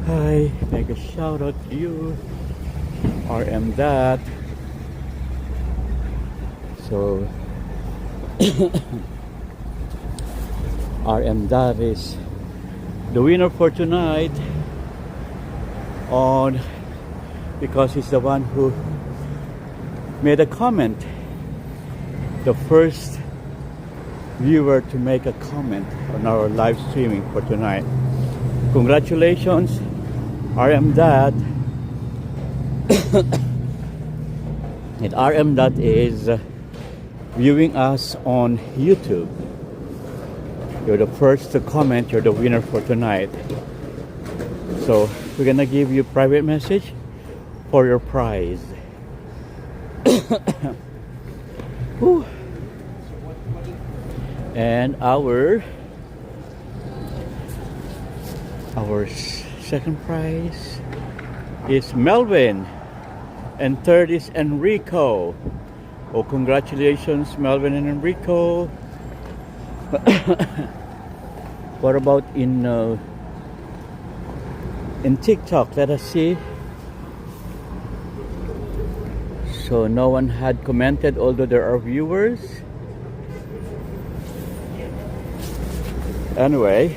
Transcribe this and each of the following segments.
Hi, make a shout out to you. RM that. So RM that is the winner for tonight on because he's the one who made a comment, the first viewer to make a comment on our live streaming for tonight. Congratulations, RM Dad. And RM Dad is viewing us on YouTube. You're the first to comment, you're the winner for tonight. So we're gonna give you a private message for your prize. And our second prize is Melvin, and third is Enrico. Oh, congratulations, Melvin and Enrico. What about in TikTok? Let us see. So no one had commented, although there are viewers. Anyway,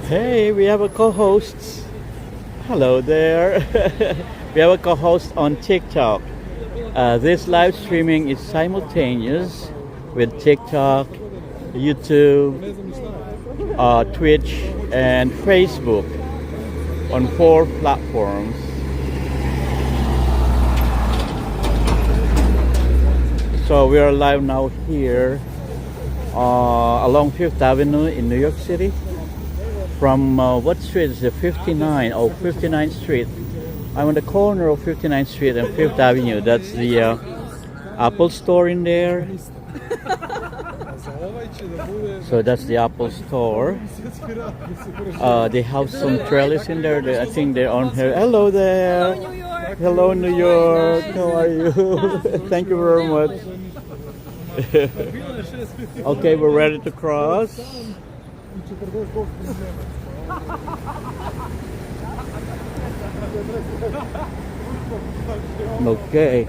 hey, we have a co-host. Hello there. We have a co-host on TikTok. This live streaming is simultaneous with TikTok, YouTube, Twitch, and Facebook on 4 platforms. So we are live now here along 5th Avenue in New York City. From what street is it? 59. Oh, 59th Street. I'm on the corner of 59th Street and 5th Avenue. That's the Apple store in there. So that's the Apple store. They have some trellis in there. I think they're on here. Hello there. Hello, New York. Hello, New York. How are you? Thank you very much. Okay, we're ready to cross. Okay.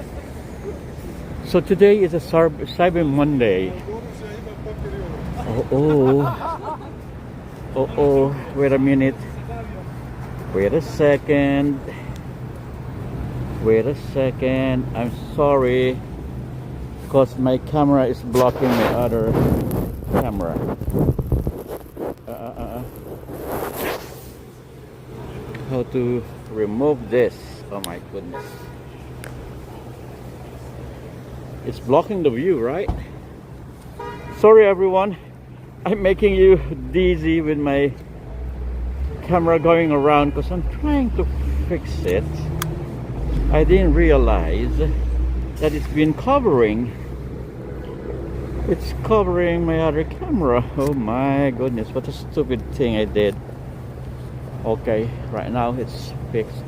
So today is a Cyber Monday. Oh, wait a minute. Wait a second. I'm sorry, because my camera is blocking my other camera. How to remove this? Oh my goodness. It's blocking the view, right? Sorry everyone, I'm making you dizzy with my camera going around because I'm trying to fix it. I didn't realize that it's been covering. It's covering my other camera. Oh my goodness, what a stupid thing I did. Okay, right now it's fixed.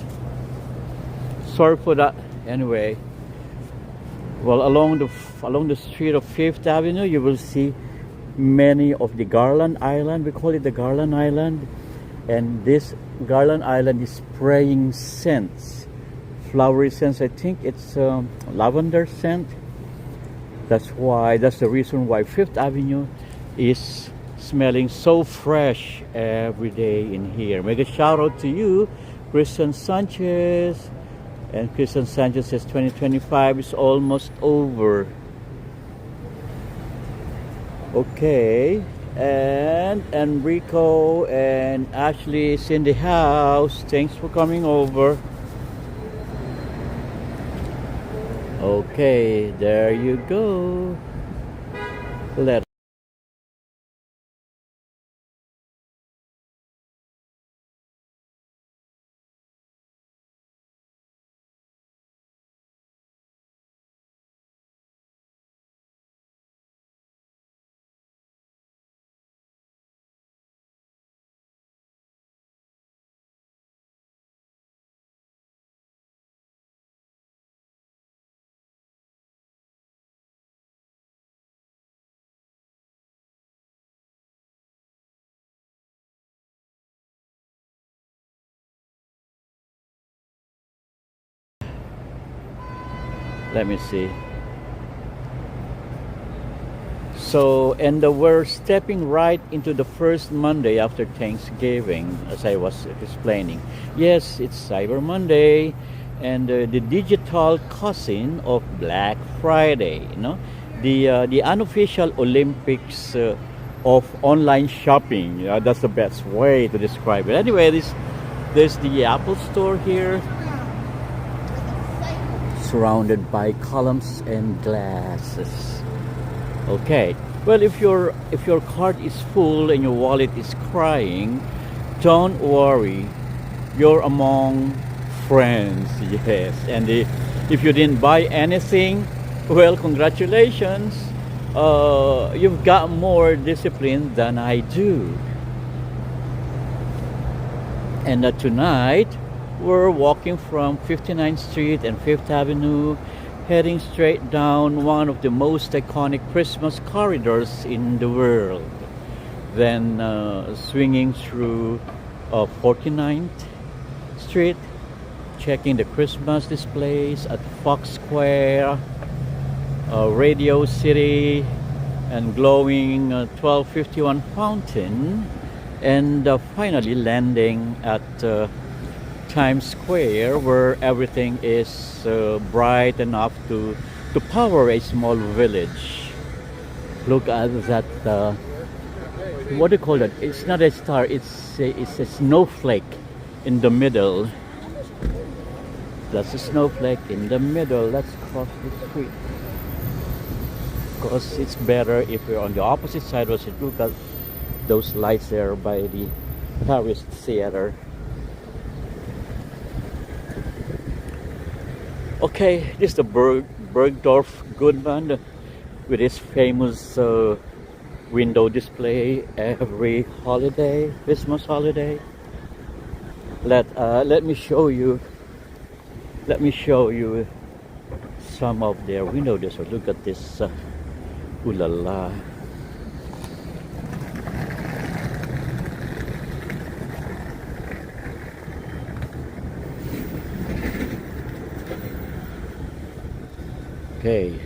Sorry for that. Anyway, well, along the street of 5th Avenue, you will see many of the Garland Island. We call it the Garland Island, and this Garland Island is spraying scents, flowery scents. I think it's lavender scent. That's the reason why 5th Avenue is smelling so fresh every day in here. Make a shout out to you, Christian Sanchez. And Christian Sanchez says 2025 is almost over. Okay, and Enrico and Ashley is in the house. Thanks for coming over. Okay, there you go. Let Let me see. So, and we're stepping right into the first Monday after Thanksgiving, as I was explaining. Yes, it's Cyber Monday, and the digital cousin of Black Friday. You know, the unofficial Olympics of online shopping. That's the best way to describe it. Anyway, there's the Apple Store here, surrounded by columns and glasses. Okay. Well, if your card is full and your wallet is crying, don't worry. You're among friends. Yes. And if you didn't buy anything, well, congratulations. You've got more discipline than I do. And tonight, we're walking from 59th Street and 5th Avenue, heading straight down one of the most iconic Christmas corridors in the world. Then swinging through 49th Street, checking the Christmas displays at Fox Square, Radio City, and glowing 1251 Fountain, and finally landing at Times Square, where everything is bright enough to power a small village. Look at that. What do you call that? It's not a star. It's a snowflake in the middle. That's a snowflake in the middle. Let's cross the street, because it's better if we're on the opposite side. Look at those lights there by the Paris Theater. Okay, this is the Bergdorf Goodman with its famous window display every holiday, Christmas holiday. Let me show you. Let me show you some of their window displays. Look at this. Ooh la la. Okay.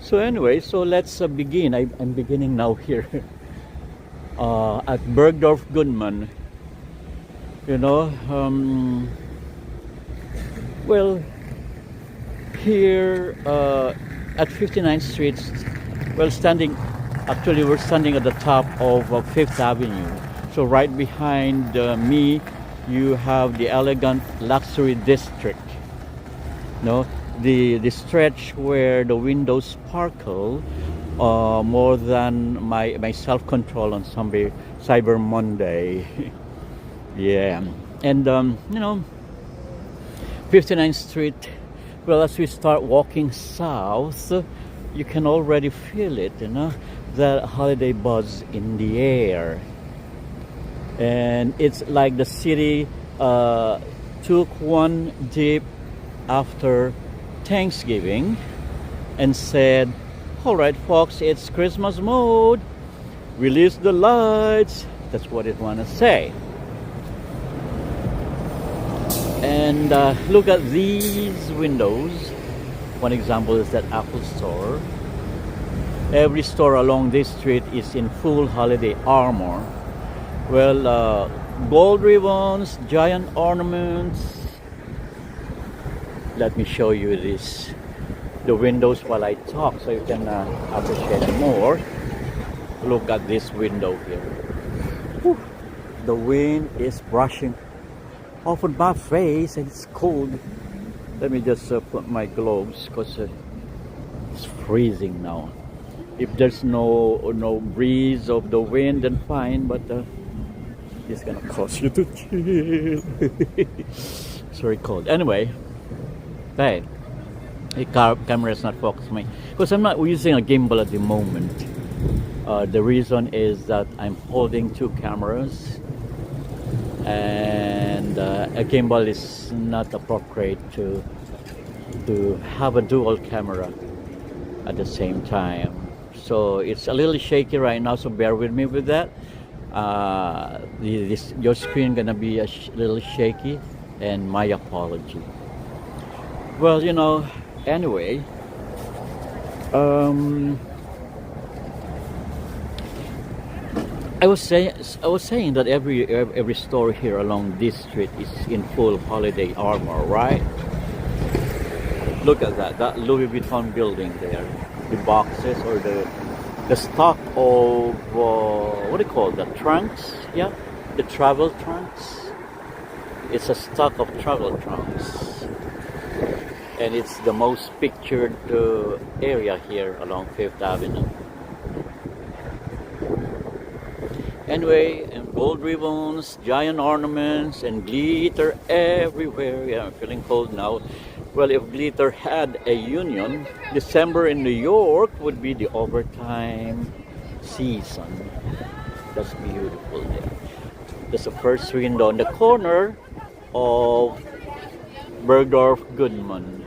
So anyway, so let's begin. I'm beginning now here at Bergdorf Goodman. You know, well, here at 59th Street, well, we're standing at the top of 5th Avenue. So right behind me, you have the elegant luxury district. No, the stretch where the windows sparkle more than my self-control on Cyber Monday. Yeah, and you know, 59th Street. Well, as we start walking south, you can already feel it. You know, that holiday buzz in the air, and it's like the city took one deep after Thanksgiving and said, all right folks, it's Christmas mode, release the lights. That's what it want to say. And look at these windows. One example is that Apple Store. Every store along this street is in full holiday armor. Well, gold ribbons, giant ornaments. Let me show you the windows while I talk, so you can appreciate it more. Look at this window here. Whew. The wind is brushing off on my face and it's cold. Let me just put my gloves, because it's freezing now. If there's no breeze of the wind, then fine, but it's gonna cause you to chill. It's very cold. Anyway, hey, the camera is not focusing me because I'm not using a gimbal at the moment. The reason is that I'm holding two cameras, and a gimbal is not appropriate to have a dual camera at the same time. So it's a little shaky right now, so bear with me with that. Your screen gonna be a little shaky, and my apology. Well, you know, Anyway, um, I was saying that every store here along this street is in full holiday armor, right? Look at that Louis Vuitton building there, the boxes or the stock of what do you call that? Trunks? Yeah, the travel trunks. It's a stock of travel trunks, and it's the most pictured area here along Fifth Avenue. Anyway, and gold ribbons, giant ornaments, and glitter everywhere. Yeah, I'm feeling cold now. Well, if glitter had a union, December in New York would be the overtime season. That's beautiful there. That's the first window on the corner of Bergdorf Goodman,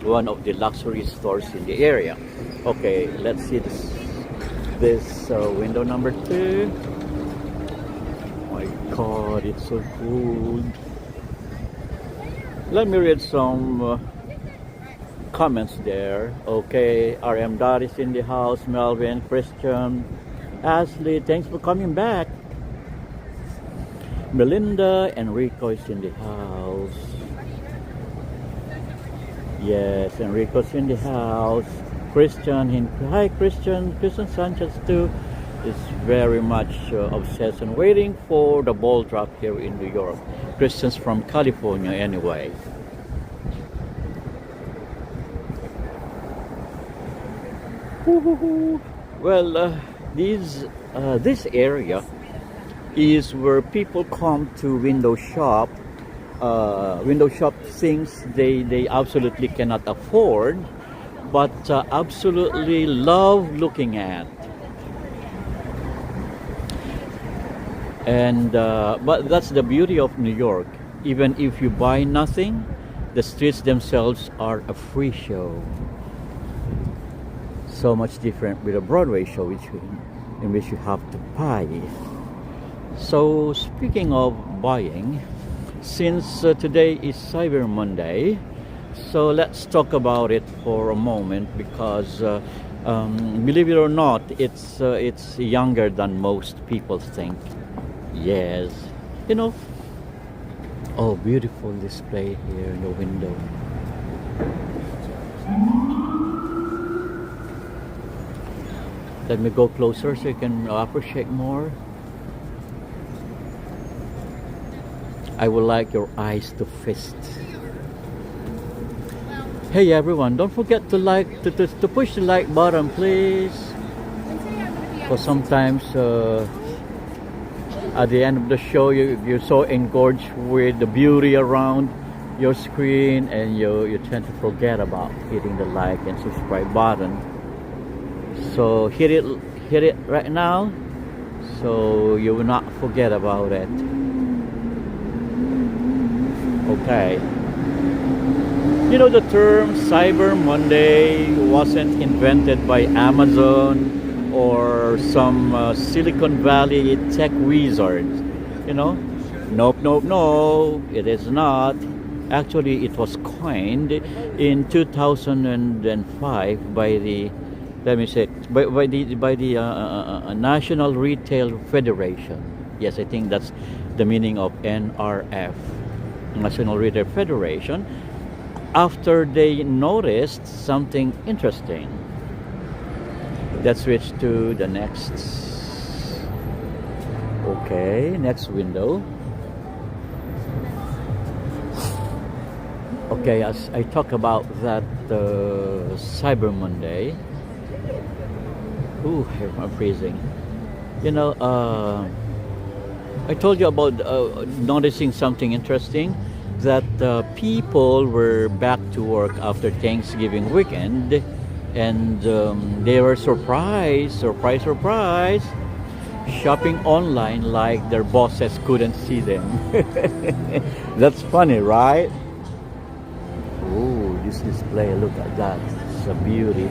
one of the luxury stores in the area. Okay, let's see this window number 2. My God, it's so cold. Let me read some comments there. Okay, RM Dot is in the house. Melvin, Christian, Ashley, thanks for coming back. Melinda, Enrico is in the house. Yes, Enrico's in the house. Christian, hi Christian. Christian Sanchez too is very much obsessed and waiting for the ball drop here in New York. Christian's from California anyway. Well, this area is where people come to window shop things they absolutely cannot afford, but absolutely love looking at. And but that's the beauty of New York. Even if you buy nothing, the streets themselves are a free show. So much different with a Broadway show, in which you have to buy. So speaking of buying, since today is Cyber Monday, so let's talk about it for a moment, because believe it or not, it's younger than most people think. Yes, you know. Oh, beautiful display here in the window. Let me go closer so you can appreciate more. I would like your eyes to feast. Hey everyone, don't forget to like to push the like button, please. Because sometimes at the end of the show you're so engorged with the beauty around your screen, and you tend to forget about hitting the like and subscribe button. So hit it right now, so you will not forget about it. Okay. You know, the term Cyber Monday wasn't invented by Amazon or some Silicon Valley tech wizards. You know? Nope, no, it is not. Actually, it was coined in 2005 by the, let me say, by the National Retail Federation. Yes, I think that's the meaning of NRF, National Retail Federation. After they noticed something interesting. Let's switch to the next. Okay, next window. Okay, as I talk about that Cyber Monday. Ooh, I'm freezing. You know, I told you about noticing something interesting, that people were back to work after Thanksgiving weekend, and they were surprised, shopping online like their bosses couldn't see them. That's funny, right? Oh, this display, look at that. It's a beauty.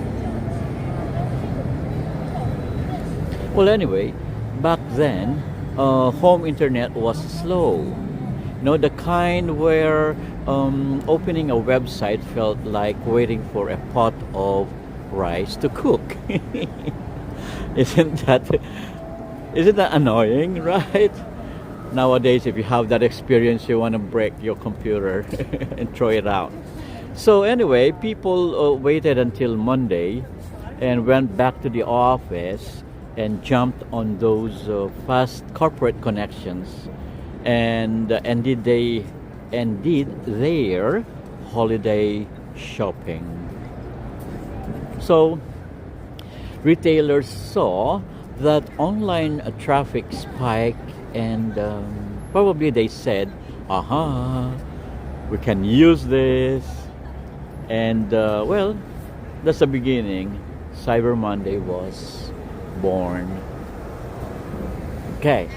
Well, anyway, back then, home internet was slow. The kind where opening a website felt like waiting for a pot of rice to cook. Isn't that isn't that annoying, right? Nowadays, if you have that experience, you want to break your computer and throw it out. So anyway, people waited until Monday and went back to the office and jumped on those fast corporate connections and did their holiday shopping. So retailers saw that online traffic spike and probably they said, aha, we can use this. And well, that's the beginning. Cyber Monday was born. Okay.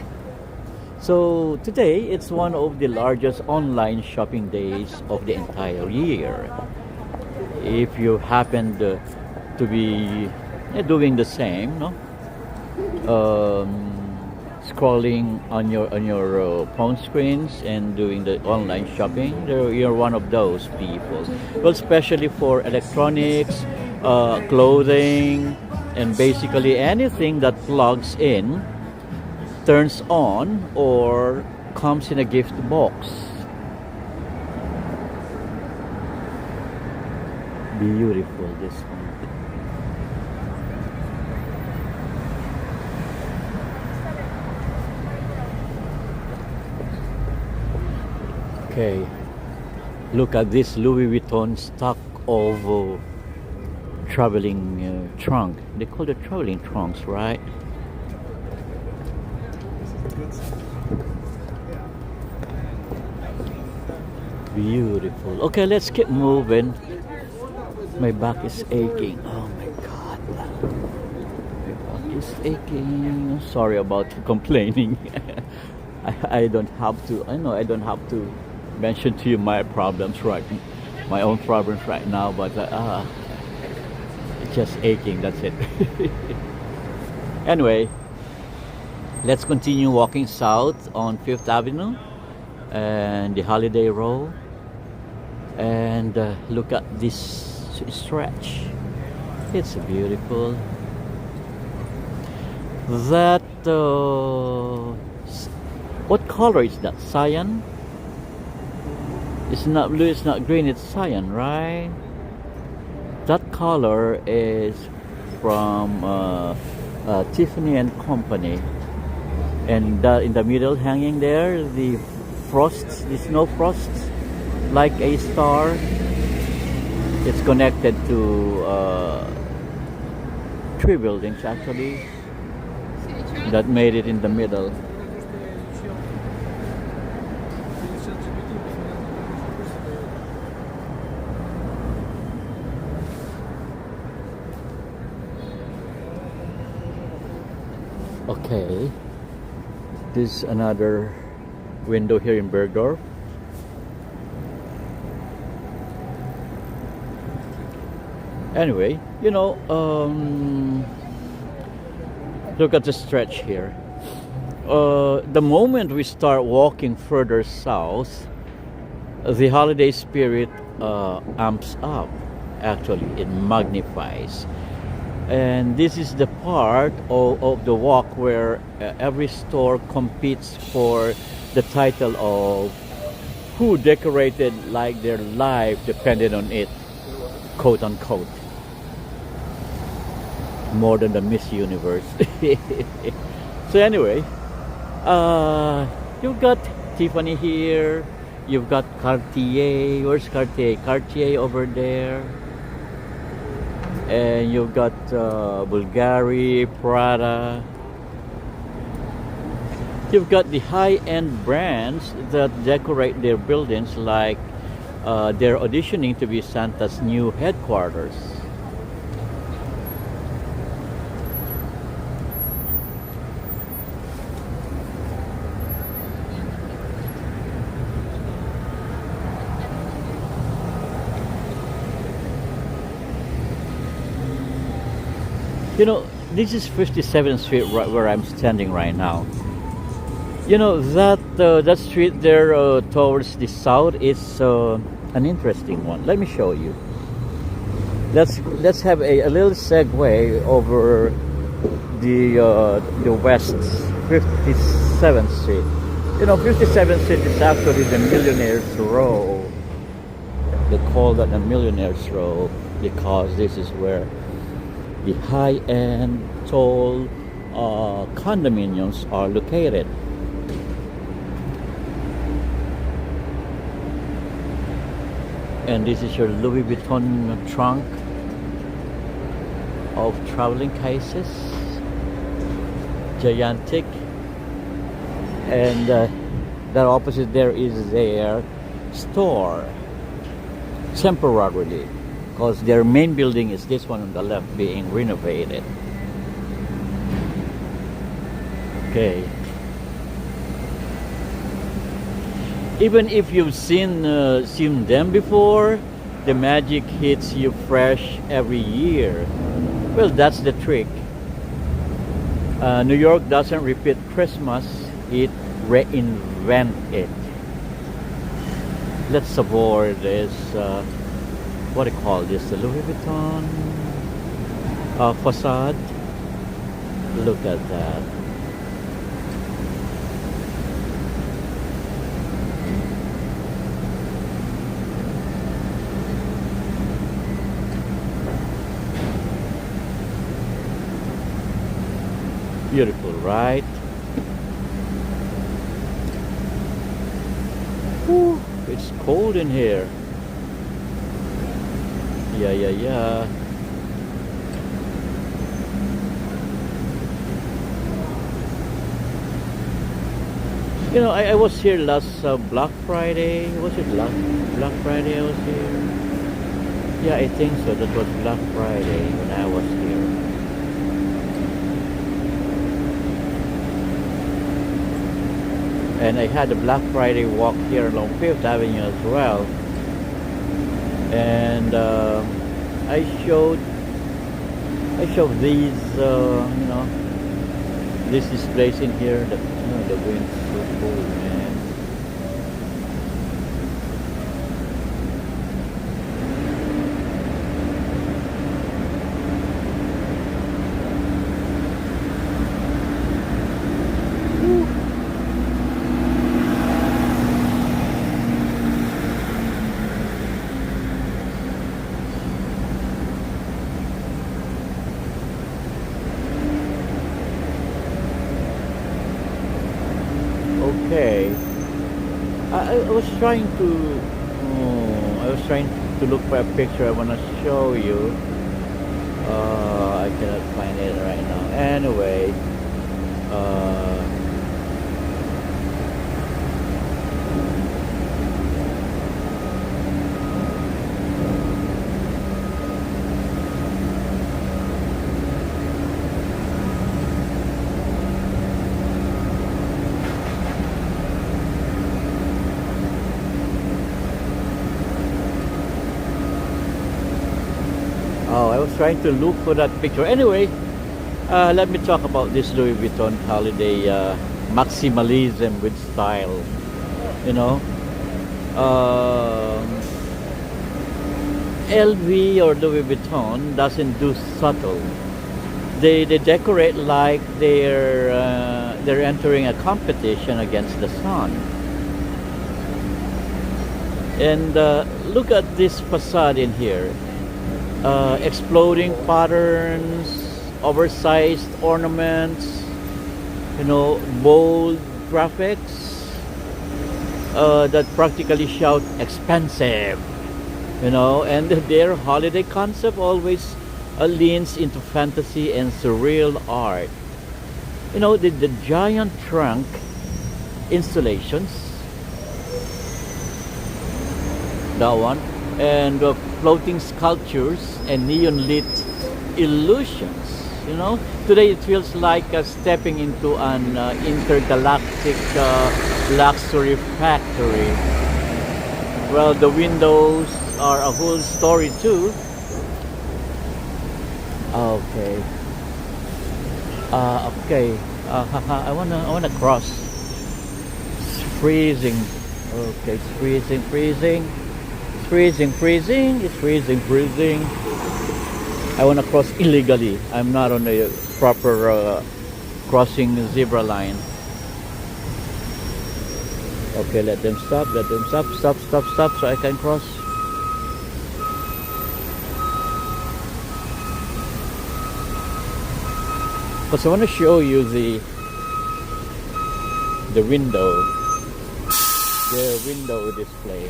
So today it's one of the largest online shopping days of the entire year. If you happen to be doing the same, no? Scrolling on your phone screens and doing the online shopping, you're one of those people. Well, especially for electronics, clothing, and basically anything that plugs in, turns on, or comes in a gift box. Beautiful, this one. Okay, look at this Louis Vuitton stock of traveling trunk. They call it traveling trunks, right? Beautiful. Okay, let's keep moving. My back is aching. Oh my God. My back is aching. Sorry about complaining. I don't have to. I know I don't have to mention to you my problems my own problems right now, but it's just aching, that's it. Anyway, let's continue walking south on 5th Avenue and the Holiday Row and look at this stretch. It's beautiful. That what color is that? Cyan? It's not blue, it's not green, it's cyan, right? That color is from Tiffany and Company. And in the middle hanging there, the frosts, the snow frosts, like a star. It's connected to 3 buildings actually that made it in the middle. Okay, this is another window here in Bergdorf. Anyway, look at the stretch here. The moment we start walking further south, the holiday spirit amps up. Actually, it magnifies. And this is the part of the walk where every store competes for the title of who decorated like their life depended on it, quote unquote, more than the Miss Universe. So anyway, you've got Tiffany here, you've got Cartier. Where's Cartier? Cartier over there. And you've got Bulgari, Prada. You've got the high-end brands that decorate their buildings like they're auditioning to be Santa's new headquarters. This is 57th Street right where I'm standing right now. You know that street there towards the south is an interesting one. Let me show you. Let's have a little segue over the west 57th Street. You know, 57th Street is actually the Millionaires Row. They call that the Millionaires Row because this is where the high-end, tall condominiums are located. And this is your Louis Vuitton trunk of traveling cases, gigantic. And that opposite there is their store, temporarily, because their main building is this one on the left being renovated. Okay. Even if you've seen them before, the magic hits you fresh every year. Well, that's the trick. New York doesn't repeat Christmas, it reinvents it. Let's savor this, what do you call this, the Louis Vuitton facade. Look at that. Beautiful, right? Whew, it's cold in here. Yeah. You know, I was here last Black Friday. Was it Black Friday I was here? Yeah, I think so. That was Black Friday when I was here. And I had a Black Friday walk here along Fifth Avenue as well. And I showed these, you know, this displays in here. The wind's so cold, man. Okay, I was trying to look for a picture I want to show you. I cannot find it right now. Anyway, oh, I was trying to look for that picture. Anyway, let me talk about this Louis Vuitton holiday maximalism with style. You know, LV or Louis Vuitton doesn't do subtle. They decorate like they're entering a competition against the sun. And look at this facade in here. Exploding patterns, oversized ornaments, you know, bold graphics that practically shout expensive, you know. And their holiday concept always leans into fantasy and surreal art. You know, the giant trunk installations, that one, and floating sculptures and neon lit illusions. You know, today it feels like stepping into an intergalactic luxury factory. Well, the windows are a whole story too. Okay. I wanna cross. freezing. Okay, it's freezing, freezing. It's freezing, freezing. It's freezing, freezing. I want to cross illegally. I'm not on the proper crossing zebra line. Okay, let them stop, stop, so I can cross. Because I want to show you the window, the window display.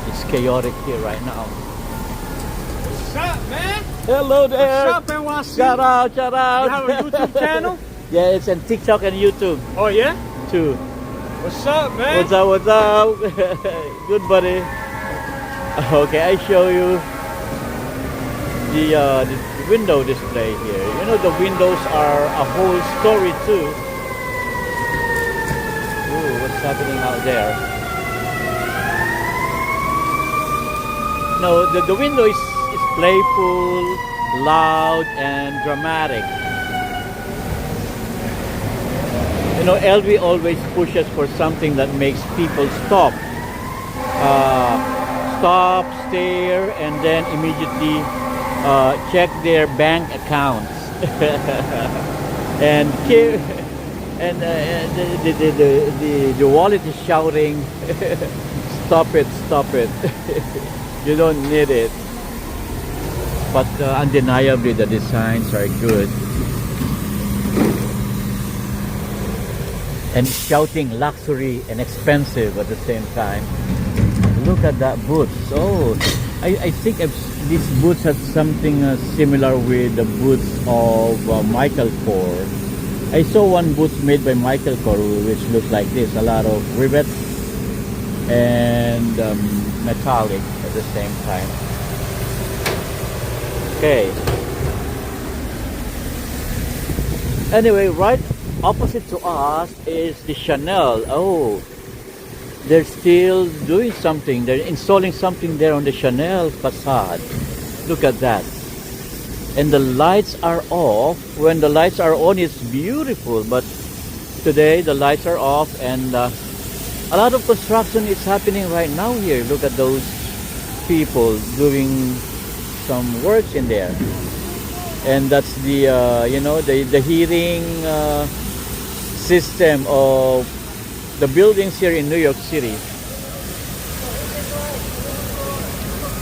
It's chaotic here right now. What's up, man? Hello there. What's up, NYC? Shout out, shout out. You have a YouTube channel? Yeah, it's on TikTok and YouTube Oh, yeah? too. What's up, man? What's up, what's up? Good buddy. Okay, I show you the window display here. You know, the windows are a whole story too. Ooh, what's happening out there? No, the window is playful, loud, and dramatic. You know, LV always pushes for something that makes people stop. Stop, stare, and then immediately check their bank accounts. And the wallet is shouting, stop it, stop it. You don't need it. But undeniably the designs are good. And shouting luxury and expensive at the same time. Look at that boots. Oh, I think these boots have something similar with the boots of Michael Kors. I saw one boots made by Michael Kors which looks like this. A lot of rivets and metallic at the same time. Okay. Anyway, right opposite to us is the Chanel. Oh, they're still doing something. They're installing something there on the Chanel facade. Look at that. And the lights are off. When the lights are on, it's beautiful. But today, the lights are off. And a lot of construction is happening right now here. Look at those people doing some works in there. And that's the, you know, the heating system of the buildings here in New York City.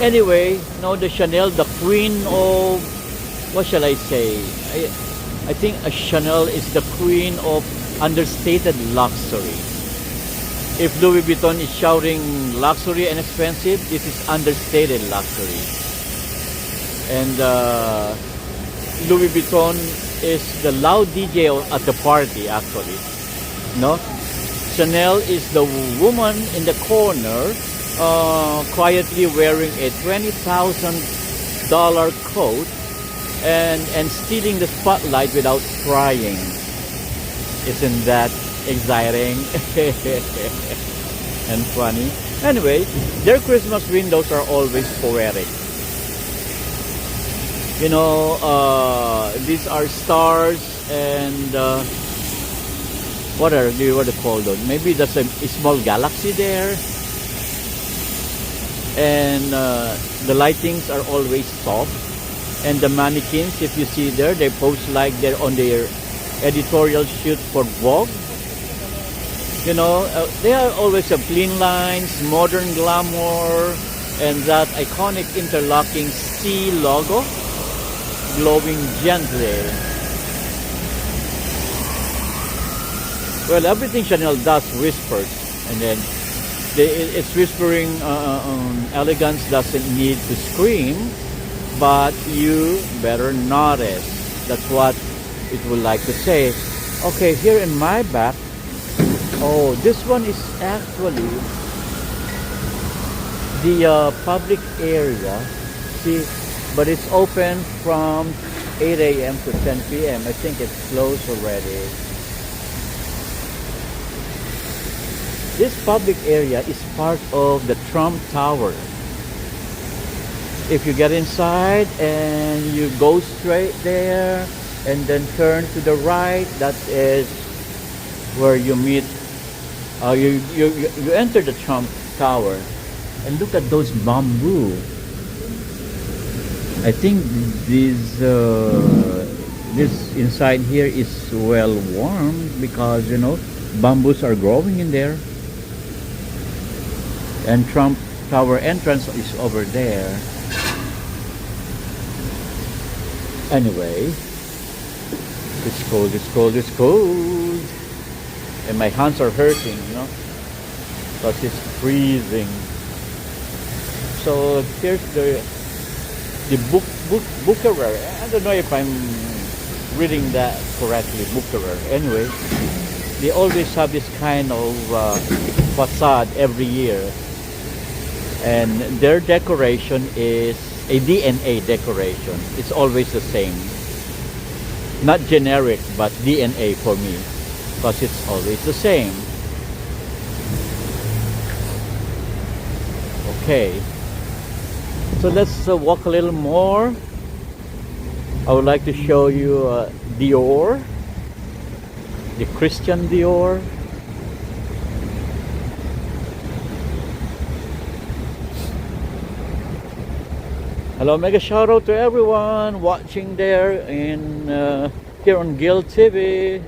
Anyway, you know, the Chanel, the queen of, what shall I say? I think a Chanel is the queen of understated luxury. If Louis Vuitton is shouting luxury and expensive, this is understated luxury. And Louis Vuitton is the loud DJ at the party, actually. No? Chanel is the woman in the corner quietly wearing a $20,000 coat and stealing the spotlight without trying. Isn't that exciting and funny? Anyway, their Christmas windows are always poetic. You know, these are stars and what are they called? Maybe that's a small galaxy there. And the lightings are always soft. And the mannequins, if you see there, they pose like they're on their editorial shoot for Vogue. You know, they are always have clean lines, modern glamour, and that iconic interlocking C logo glowing gently. Well, everything Chanel does whispers, and then it's whispering elegance doesn't need to scream, but you better notice. That's what it would like to say. Okay, here in my back, oh, this one is actually the public area. See, but it's open from 8 a.m. to 10 p.m. I think it's closed already. This public area is part of the Trump Tower. If you get inside and you go straight there and then turn to the right, that is where you meet You enter the Trump Tower and look at those bamboo. I think this inside here is well warmed because bamboos are growing in there. And Trump Tower entrance is over there. Anyway, it's cold, it's cold, it's cold. And my hands are hurting, because it's freezing. So here's the Bucherer. I don't know if I'm reading that correctly, Bucherer. Anyway, they always have this kind of facade every year. And their decoration is a DNA decoration. It's always the same. Not generic, but DNA for me. Because it's always the same. Okay. So let's walk a little more. I would like to show you Dior. The Christian Dior. Hello, mega shout out to everyone watching there in here on Guild TV.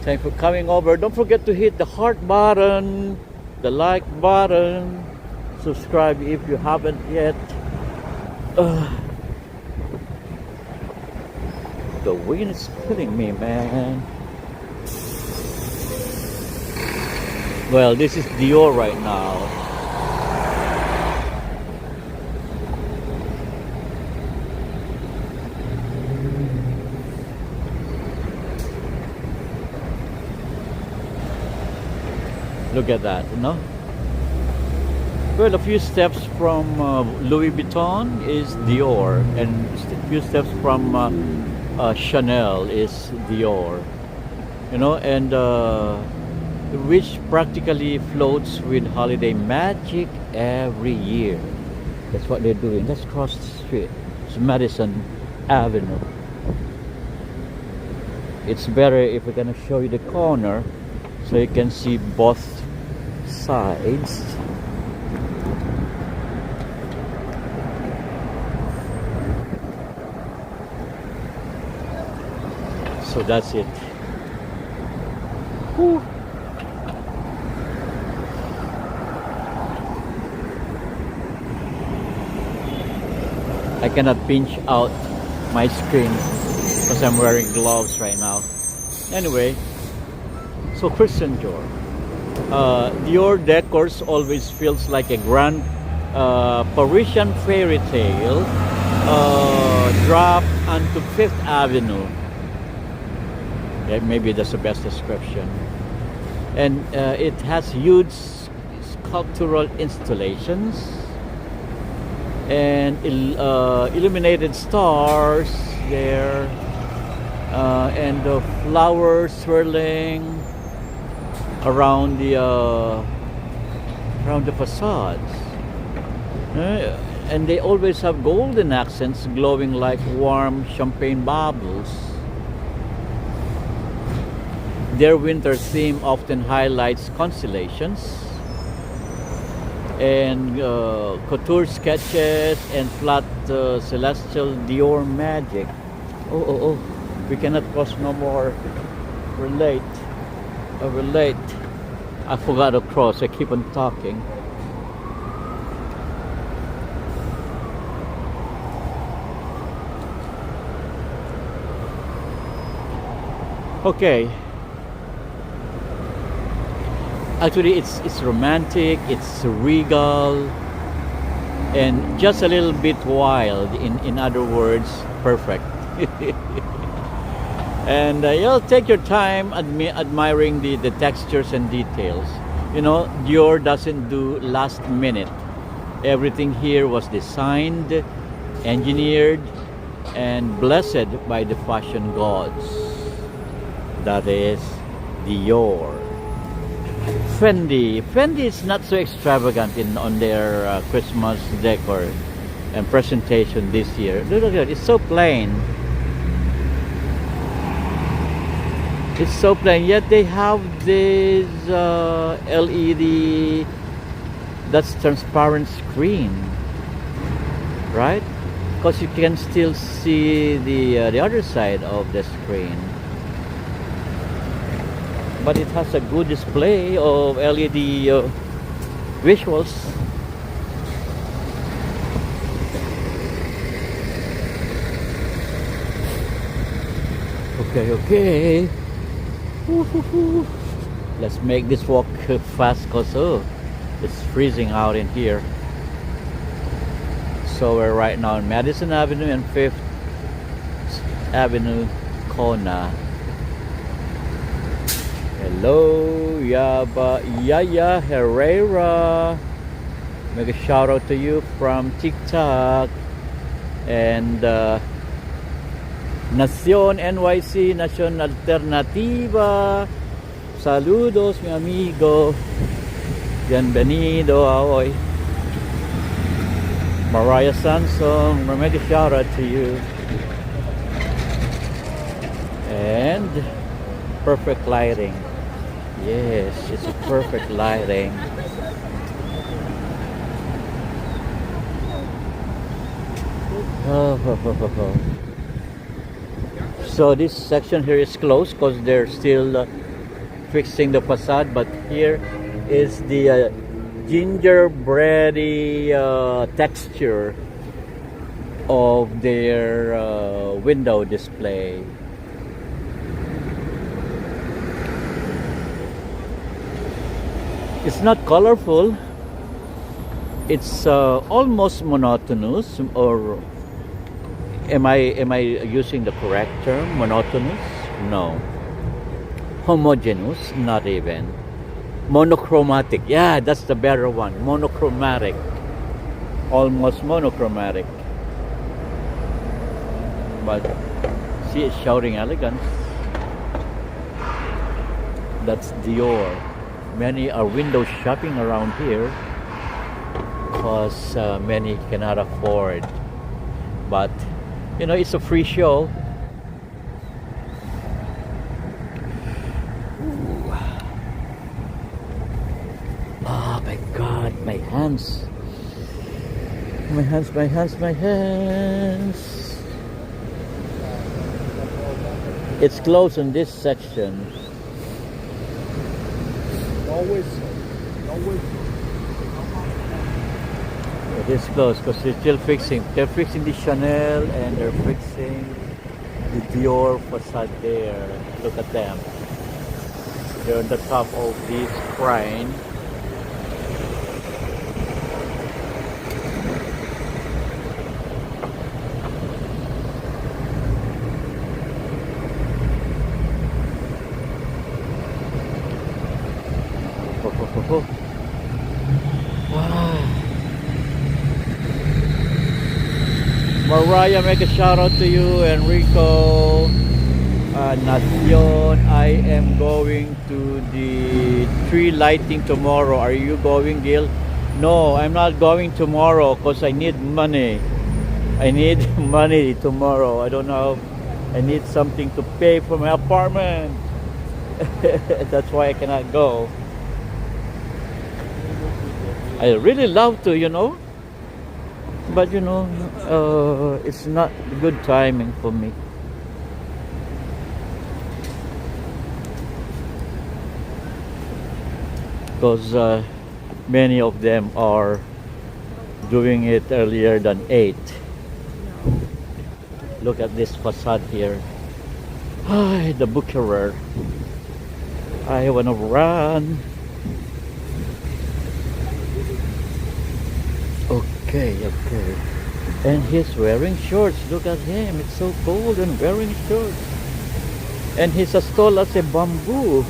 Thanks for coming over. Don't forget to hit the heart button, the like button, subscribe if you haven't yet. The wind is killing me, man. Well, this is Dior right now. Look at that, Well, a few steps from Louis Vuitton is Dior, and a few steps from Chanel is Dior, and which practically floats with holiday magic every year. That's what they're doing. Let's cross the street. It's Madison Avenue. It's better if we're gonna show you the corner so you can see both sides. So that's it. Whew. I cannot pinch out my screen because I'm wearing gloves right now. Anyway, so Christian Dior. Dior decors always feels like a grand Parisian fairy tale drop onto Fifth Avenue. Yeah, maybe that's the best description. And it has huge sculptural installations and illuminated stars there, and the flowers swirling around the facades, and they always have golden accents glowing like warm champagne bubbles. Their winter theme often highlights constellations and couture sketches and flat celestial Dior magic. Oh, we cannot cross no more. We're late. We're late. I forgot to cross. I keep on talking. Okay. Actually, it's romantic, it's regal, and just a little bit wild. In other words, perfect. And you'll take your time admiring the textures and details. Dior doesn't do last minute. Everything here was designed, engineered, and blessed by the fashion gods. That is Dior. Fendi is not so extravagant on their Christmas decor and presentation this year. Look at it, it's so plain. It's so plain, yet they have this LED that's transparent screen, right? Because you can still see the other side of the screen. But it has a good display of LED visuals. Okay. Woo-hoo-hoo. Let's make this walk fast because it's freezing out in here. So we're right now in Madison Avenue and 5th Avenue Kona. Hello, Yaya Herrera. Make a shout out to you from TikTok. And Nación NYC, Nación Alternativa. Saludos, mi amigo. Bienvenido a hoy. Mariah Samsung, make a shout out to you. And perfect lighting. Yes, it's a perfect lighting. So this section here is closed because they're still fixing the facade, but here is the gingerbready texture of their window display. It's not colorful. It's almost monotonous, or am I using the correct term? Monotonous? No. Homogeneous? Not even. Monochromatic. Yeah, that's the better one. Monochromatic. Almost monochromatic. But see, it's shouting elegance. That's Dior. Many are window shopping around here because many cannot afford. But you know, it's a free show. Oh my God, my hands. My hands. It's closed in this section. Always. It is closed because they're still fixing. They're fixing the Chanel and they're fixing the Dior facade there. Look at them. They're on the top of this crane. Wow. Mariah, make a shout out to you. Enrico, Nacion. I am going to the tree lighting tomorrow. Are you going, Gil? No, I'm not going tomorrow because I need money. I need money tomorrow. I don't know. I need something to pay for my apartment. That's why I cannot go. I really love to, you know, but you know, it's not good timing for me. Because many of them are doing it earlier than 8. Look at this facade here. Ay, the bookerer. I wanna run. Okay. And he's wearing shorts. Look at him. It's so cold and wearing shorts. And he's as tall as a bamboo.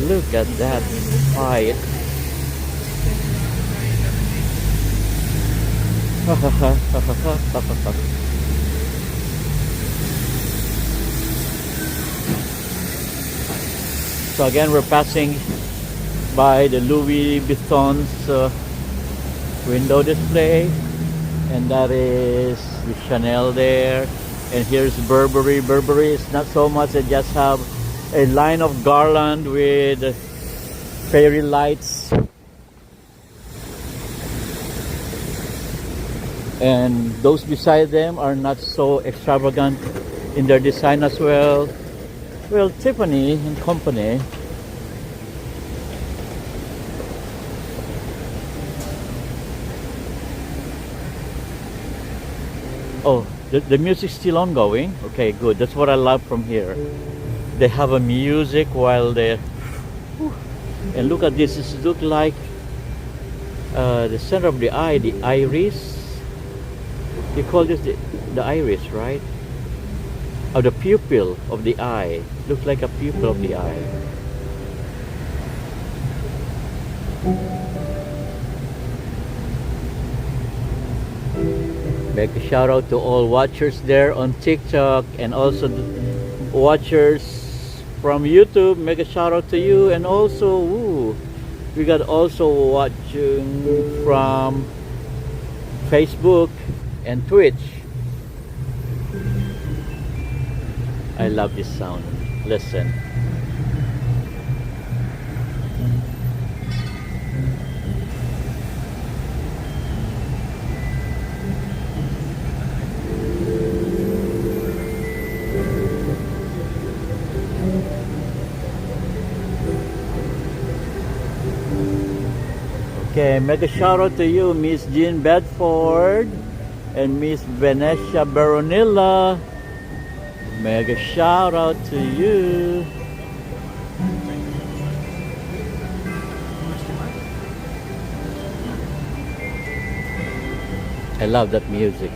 Look at that height. So again, we're passing by the Louis Vuitton's window display, and that is the Chanel there, And here's Burberry. Burberry is not so much. They just have a line of garland with fairy lights. And those beside them are not so extravagant in their design as well. Well, Tiffany and Company. Oh, the music's still ongoing. Okay, good. That's what I love from here. They have a music while they're... And look at this. This looks like the center of the eye, the iris. You call this the iris, right? Or the pupil of the eye. Looks like a pupil of the eye. Make a shout out to all watchers there on TikTok and also the watchers from YouTube. Make a shout out to you. And also, we got also watching from Facebook and Twitch. I love this sound. Listen. Okay, make a shout out to you, Miss Jean Bedford and Miss Venetia Baronilla. Make a shout out to you. I love that music.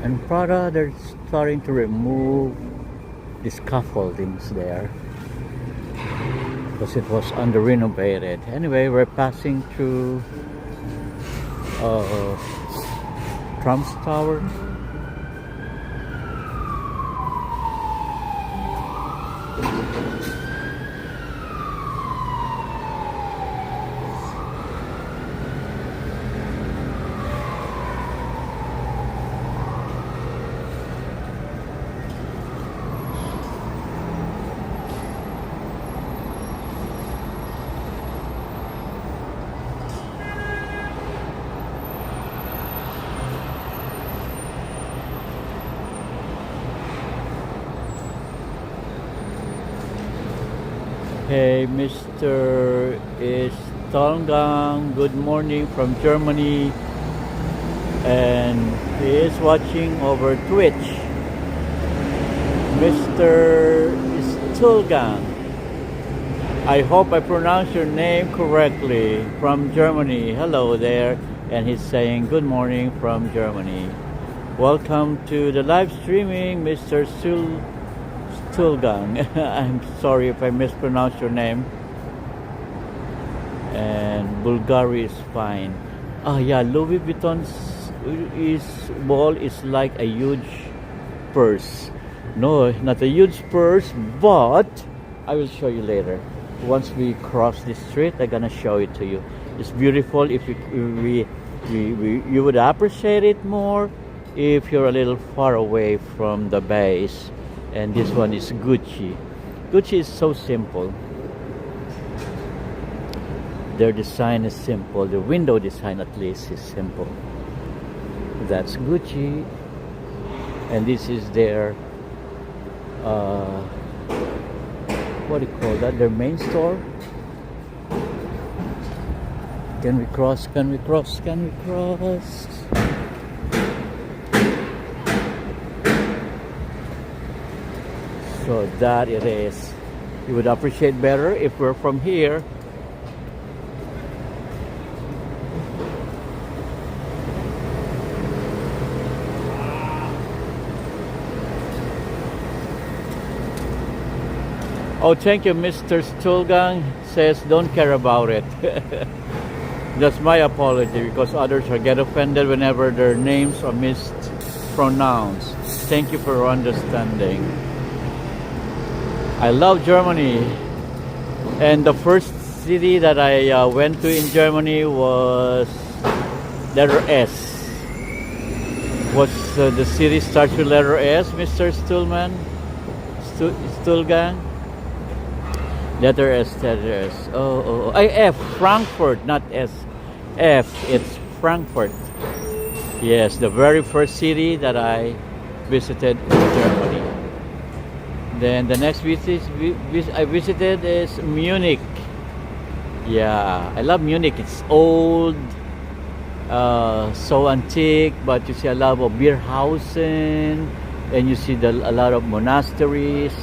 And Prada, they're starting to remove the scaffoldings there because it was under renovated. Anyway, we're passing through Trump's Tower. Hey, Mr. Stolgang, good morning from Germany, and he is watching over Twitch. Mr. Stolgang, I hope I pronounced your name correctly. From Germany. Hello there. And he's saying good morning from Germany. Welcome to the live streaming, Mr. Stulgang. I'm sorry if I mispronounced your name. And Bulgari is fine. Ah, yeah, Louis Vuitton's ball is like a huge purse. No, not a huge purse, but I will show you later. Once we cross the street, I'm gonna show it to you. It's beautiful. If you would appreciate it more if you're a little far away from the base. And this one is Gucci. Gucci is so simple. Their design is simple. The window design, at least, is simple. That's Gucci, and this is their what do you call that? Their main store. Can we cross? Can we cross? Can we cross? So that it is. You would appreciate better if we're from here. Oh, thank you, Mr. Stulgang. Says don't care about it. That's my apology, because others are get offended whenever their names are mispronounced. Thank you for your understanding. I love Germany, and the first city that I went to in Germany was letter S. What's the city starts with letter S, Mr. Stulgang? Letter S, letter S. F, Frankfurt, not S. F, it's Frankfurt. Yes, the very first city that I visited in Germany. Then the next visit I visited is Munich. Yeah, I love Munich. It's old, so antique, but you see a lot of beer houses, and you see a lot of monasteries.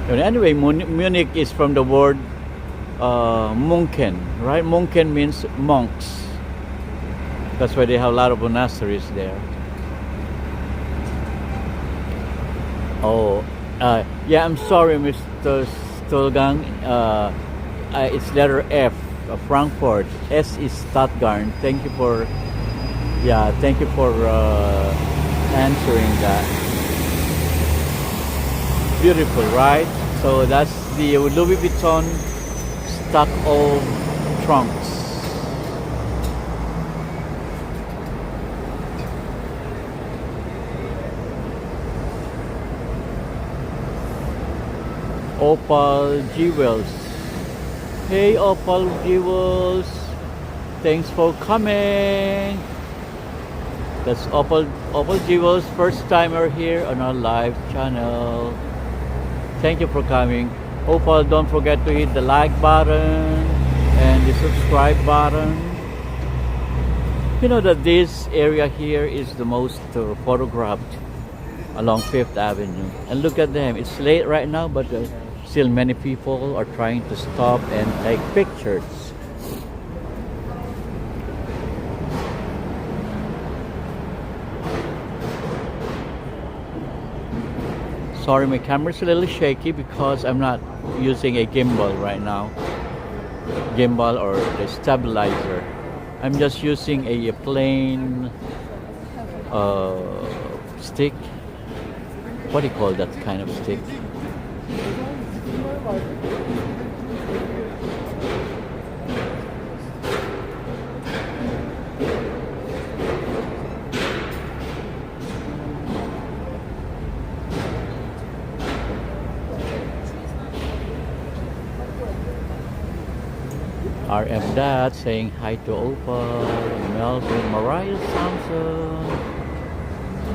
Anyway, Munich is from the word Munken, right? Munken means monks. That's why they have a lot of monasteries there. Oh, yeah, I'm sorry, Mr. Stulgang. It's letter F, Frankfurt. S is Stuttgart. Thank you for answering that. Beautiful, right? So that's the Louis Vuitton Stockholm trunks. Opal Jewels. Hey, Opal Jewels. Thanks for coming. That's Opal Jewels, first timer here on our live channel. Thank you for coming. Opal, don't forget to hit the like button and the subscribe button. You know that this area here is the most photographed along 5th Avenue. And look at them. It's late right now, but still many people are trying to stop and take pictures. Sorry, my camera's a little shaky because I'm not using a gimbal right now. Gimbal or a stabilizer. I'm just using a plain stick. What do you call that kind of stick? RM Dad saying hi to Opal, Melvin, Mariah Thompson.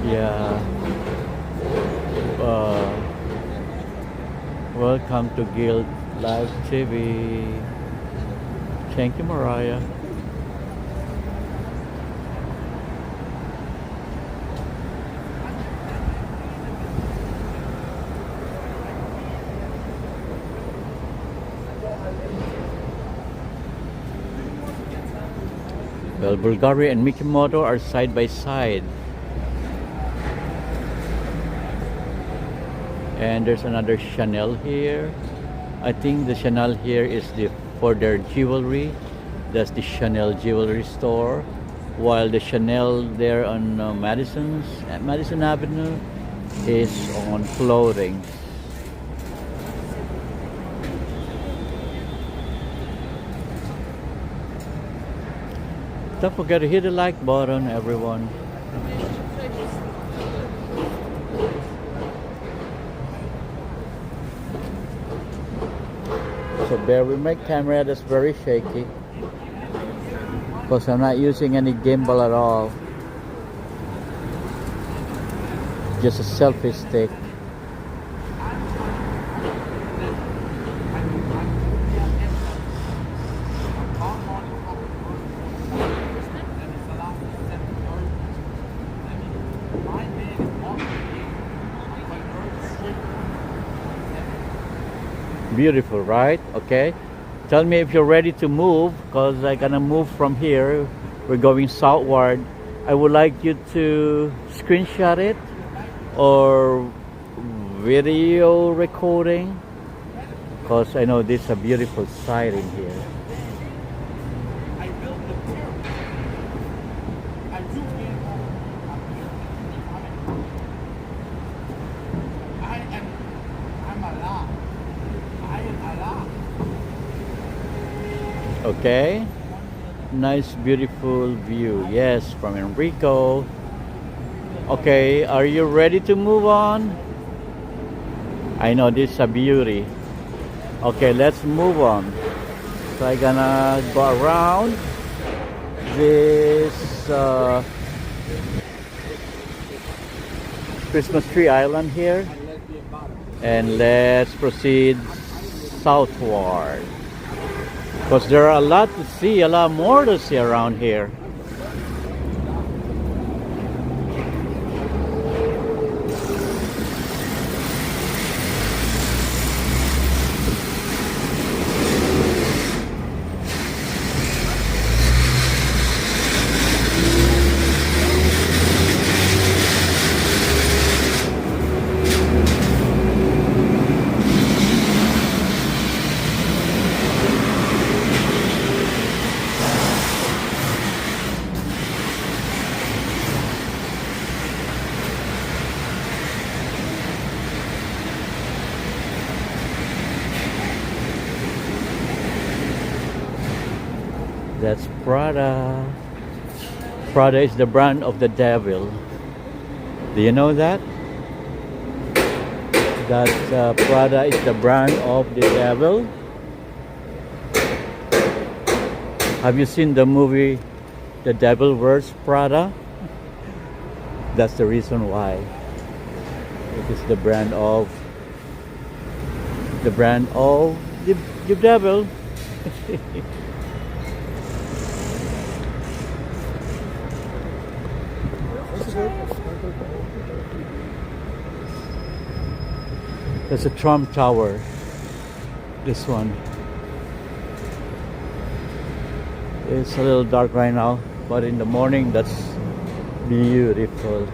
Yeah. Welcome to Guild Live TV. Thank you, Mariah. Well, Bulgari and Mikimoto are side by side. And there's another Chanel here. I think the Chanel here is for their jewelry. That's the Chanel jewelry store. While the Chanel there on Madison Avenue is on clothing. Don't forget to hit the like button, everyone. So bear with my camera, that's very shaky because I'm not using any gimbal at all. Just a selfie stick. Beautiful, right? Okay, tell me if you're ready to move, because I'm gonna move from here. We're going southward. I would like you to screenshot it or video recording, because I know this is a beautiful sight in here. Okay, nice beautiful view. Yes, from Enrico. Okay, are you ready to move on? I know this is a beauty. Okay, let's move on. So I'm gonna go around this Christmas tree island here, and let's proceed southward. Because there are a lot to see, a lot more to see around here. That's Prada. Prada is the brand of the devil. Do you know that? That Prada is the brand of the devil. Have you seen the movie The Devil Wears Prada? That's the reason why. It is the brand of the devil. There's a Trump Tower. This one. It's a little dark right now, but in the morning that's beautiful.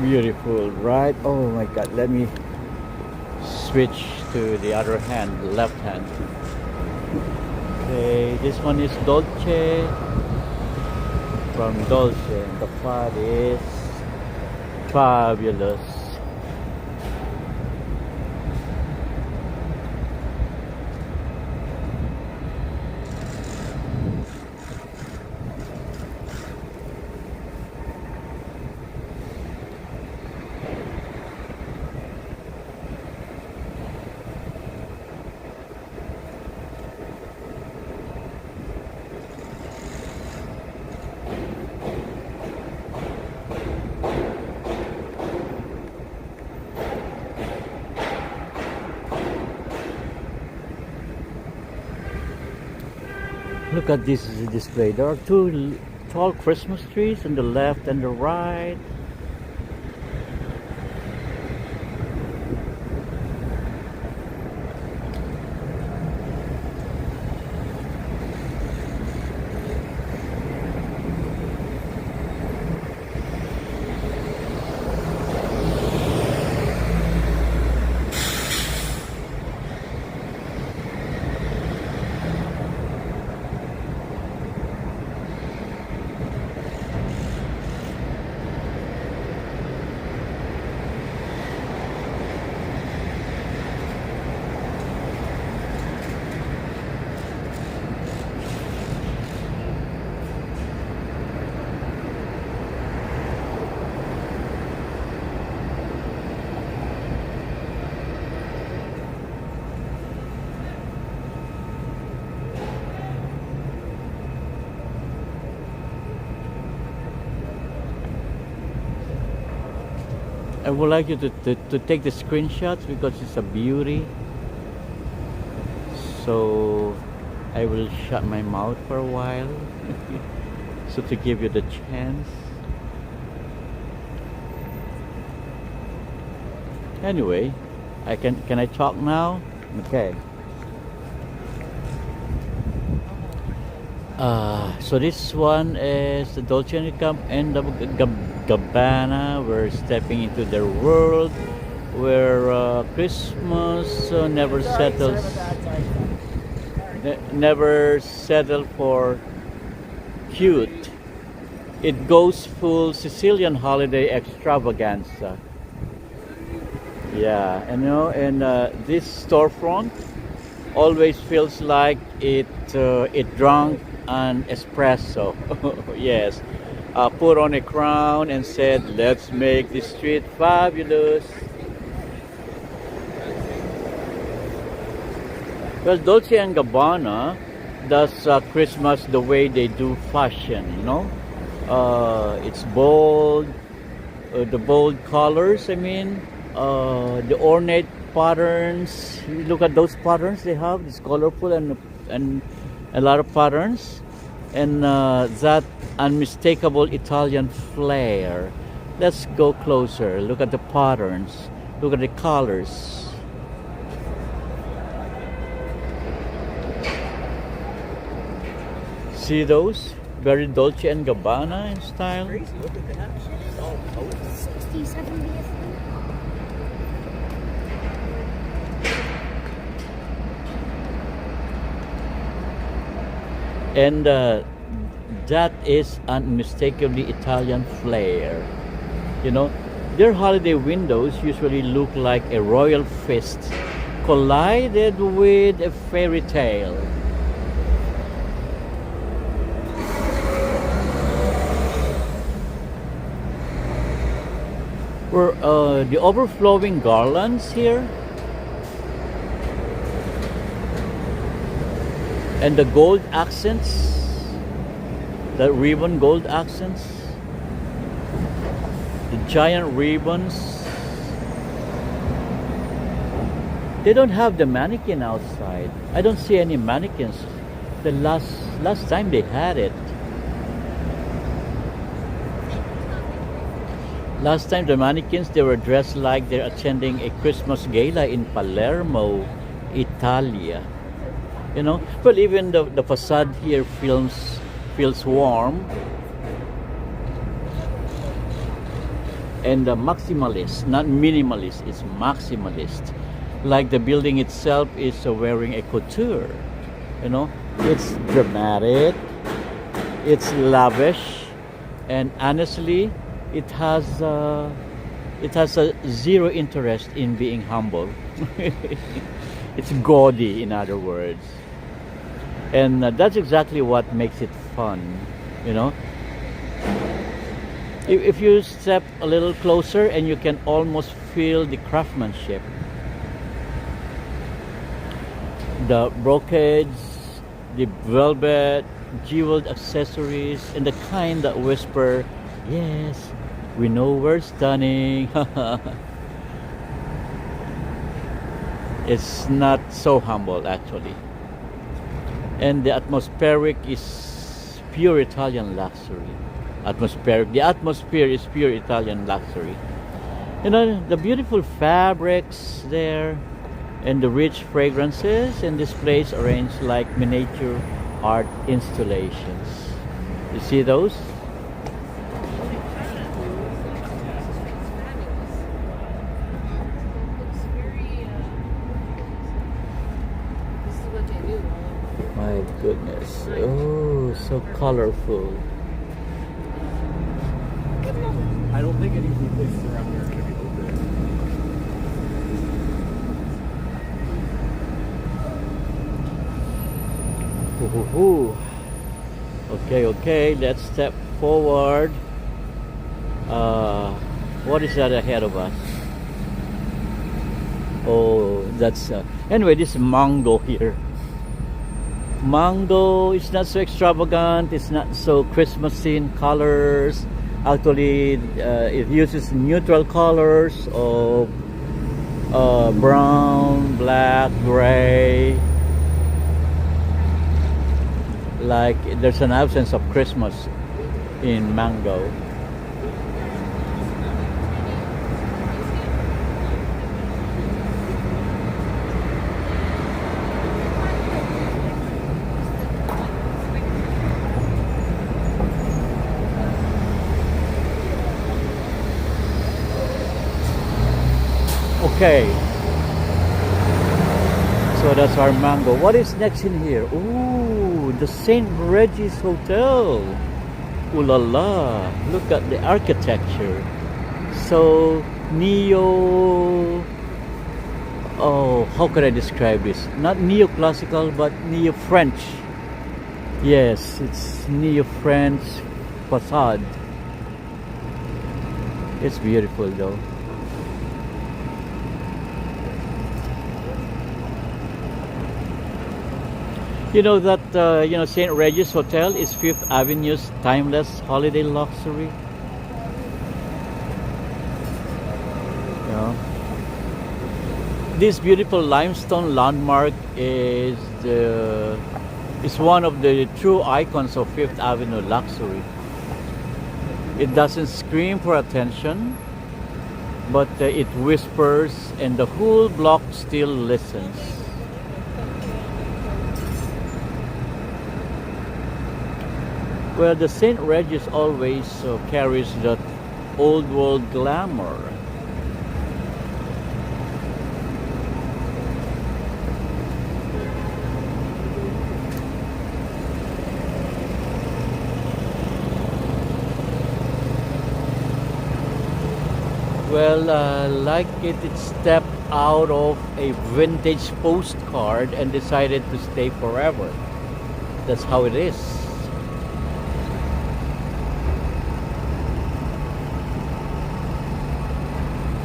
Beautiful, right? Oh my god, let me switch to the other hand, the left hand. Okay, this one is Dolce, from Dolce, and the fad is fabulous. Look at this display. There are two tall Christmas trees on the left and the right. I would like you to take the screenshots because it's a beauty. So I will shut my mouth for a while. So to give you the chance. Anyway, can I talk now? Okay. So this one is the Dolce and Gabbana. We're stepping into their world where Christmas never settles. Never settle for cute. It goes full Sicilian holiday extravaganza. Yeah, and and this storefront always feels like it drank an espresso. Yes, put on a crown and said, "Let's make the street fabulous." Well, Dolce and Gabbana does Christmas the way they do fashion. It's bold, the bold colors. I mean, the ornate patterns. Look at those patterns they have. It's colorful and a lot of patterns, and that unmistakable Italian flair. Let's go closer. Look at the patterns. Look at the colors. See those? Very Dolce and Gabbana in style. Crazy, look at that. Oh, 60, 70. And that is unmistakably Italian flair. Their holiday windows usually look like a royal feast collided with a fairy tale. Where the overflowing garlands here and the gold accents, the ribbon gold accents, the giant ribbons. They don't have the mannequin outside. I don't see any mannequins. The last time they had it. Last time the mannequins, they were dressed like they're attending a Christmas gala in Palermo, Italia. Well, even the facade here feels warm and maximalist, not minimalist. It's maximalist. Like the building itself is wearing a couture. It's dramatic, it's lavish, and honestly, it has a zero interest in being humble. It's gaudy, in other words, and that's exactly what makes it fun. If you step a little closer, and you can almost feel the craftsmanship, the brocades, the velvet, jeweled accessories, and the kind that whisper, "Yes, we know we're stunning." It's not so humble, actually. And the atmospheric is pure Italian luxury. Atmospheric. The atmosphere is pure Italian luxury. You know, the beautiful fabrics there and the rich fragrances and displays arranged like miniature art installations. You see those? My goodness. Oh, so colorful. I don't think any of these places around here are going to be open. Ooh. Okay, okay, let's step forward. What is that ahead of us? Oh, that's anyway, this mango here. Mango is not so extravagant, it's not so Christmassy in colors. Actually, it uses neutral colors of brown, black, gray. Like there's an absence of Christmas in mango. Okay, so that's our mango. What is next in here? Ooh, the St. Regis Hotel. Ooh la la, look at the architecture. So neo, oh, how could I describe this? Not neoclassical, but neo-French. Yes, it's neo-French facade. It's beautiful though. You know that St. Regis Hotel is Fifth Avenue's timeless holiday luxury. Yeah. This beautiful limestone landmark is one of the true icons of Fifth Avenue luxury. It doesn't scream for attention, but it whispers, and the whole block still listens. Well, the St. Regis always carries that old world glamour. Well, like it stepped out of a vintage postcard and decided to stay forever. That's how it is.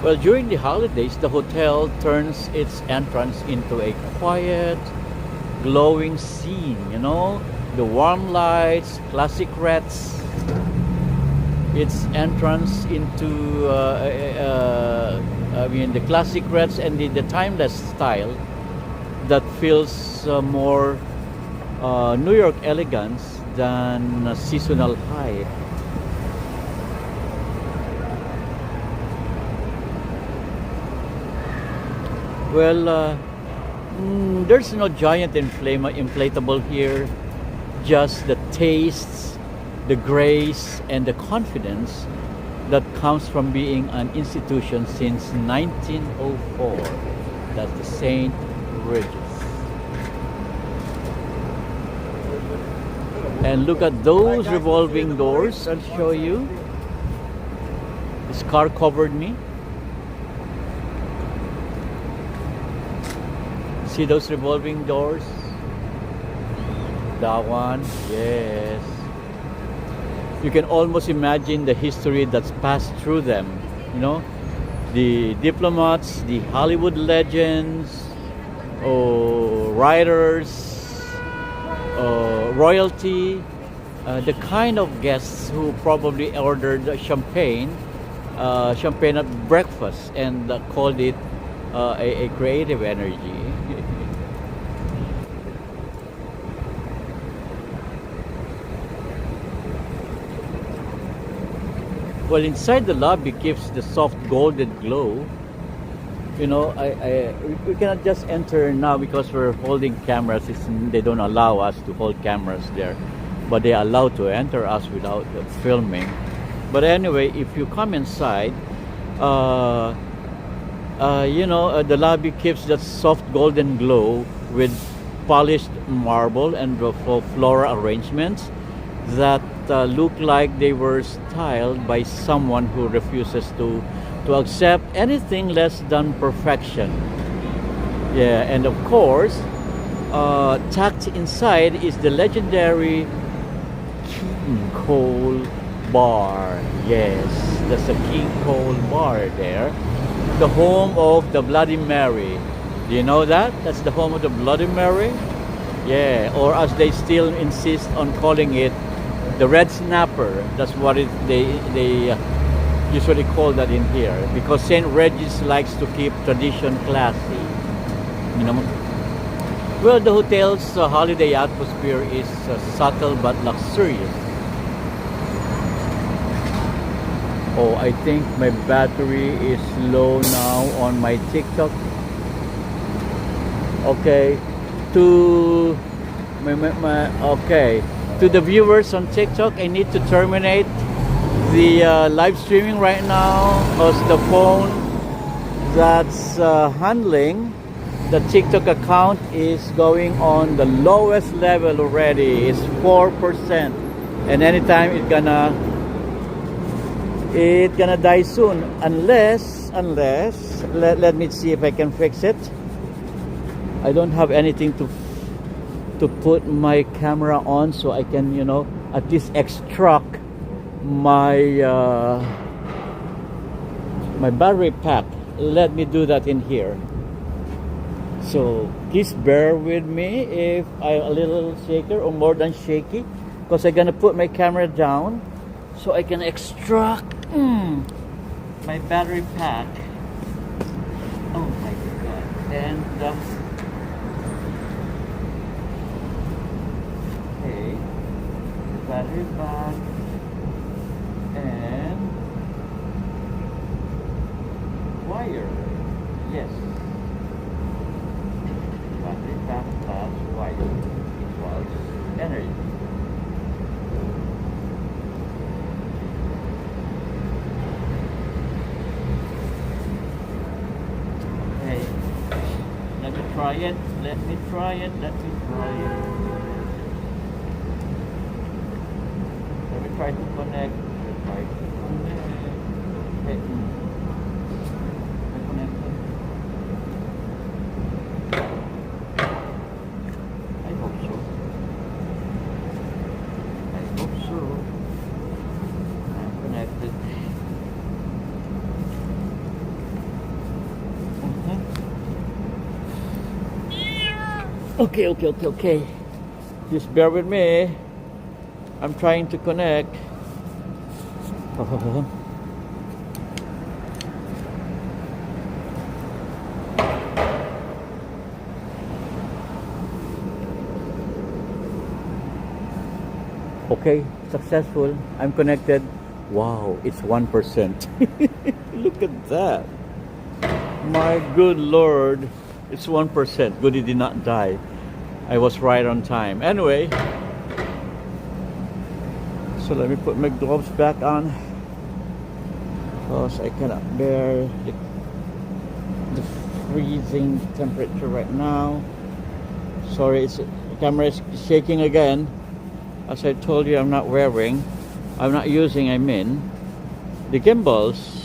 Well, during the holidays, the hotel turns its entrance into a quiet, glowing scene, you know? The warm lights, classic reds, its entrance into, the classic reds and the timeless style that feels more New York elegance than a seasonal high. Well, there's no giant inflatable here, just the tastes, the grace, and the confidence that comes from being an institution since 1904. That's the St. Regis. And look at those revolving doors. I'll show you. This car covered me. See those revolving doors? That one, yes. You can almost imagine the history that's passed through them. You know, the diplomats, the Hollywood legends, writers, royalty, the kind of guests who probably ordered champagne at breakfast and called it a creative energy. Well, inside the lobby gives the soft golden glow. You know, we cannot just enter now because we're holding cameras. They don't allow us to hold cameras there, but they allow to enter us without filming. But anyway, if you come inside, the lobby keeps that soft golden glow with polished marble and floral arrangements that look like they were styled by someone who refuses to accept anything less than perfection. Yeah, and of course, tucked inside is the legendary King Cole Bar. Yes, that's a King Cole Bar there. The home of the Bloody Mary. Do you know that? That's the home of the Bloody Mary? Yeah, or as they still insist on calling it, the Red Snapper. That's what they usually call that in here, because St. Regis likes to keep tradition classy. You know. Well, the hotel's holiday atmosphere is subtle but luxurious. Oh, I think my battery is low now on my TikTok. Okay, to to the viewers on TikTok, I need to terminate the live streaming right now because the phone that's handling the TikTok account is going on the lowest level already. It's 4%, and anytime it's gonna die soon unless let me see if I can fix it. I don't have anything to put my camera on, so I can, at least extract my my battery pack. Let me do that in here. So please bear with me if I'm a little shaker or more than shaky, because I'm gonna put my camera down so I can extract my battery pack. Oh my god. And okay, battery pack and wire. Yes, battery pack plus wire equals energy. Try it. Let me try it. Let me try to connect. Okay. I hope so. I'm connected. Okay. Just bear with me. I'm trying to connect. Okay, successful. I'm connected. Wow, it's 1%. Look at that. My good Lord. It's 1%. Good, it did not die. I was right on time. Anyway, so let me put my gloves back on because I cannot bear the freezing temperature right now. Sorry, the camera is shaking again. As I told you, I'm not using the gimbals.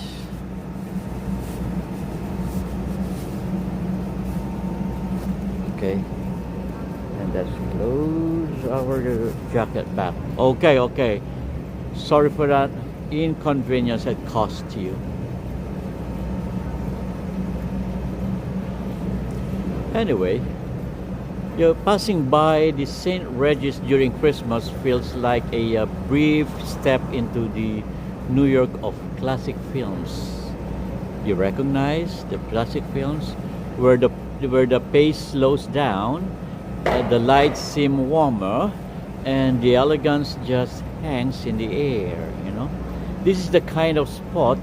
Okay, and let's close our jacket back. Okay. Sorry for that inconvenience it cost you. Anyway, passing by the St. Regis during Christmas feels like a brief step into the New York of classic films. You recognize the classic films where the pace slows down, the lights seem warmer, and the elegance just hangs in the air, This is the kind of spot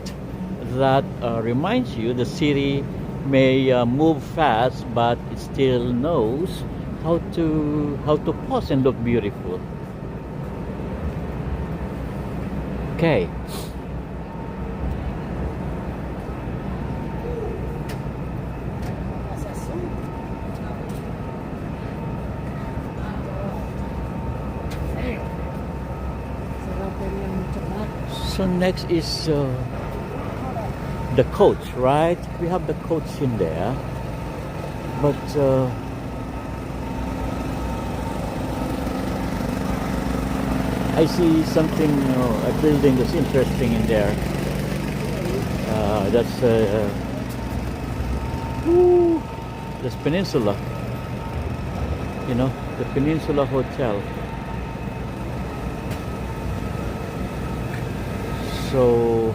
that reminds you the city may move fast, but it still knows how to pause and look beautiful. Okay. So next is the coach, right? We have the coach in there, but I see something, a building that's interesting in there. That's Peninsula. You know, the Peninsula Hotel. So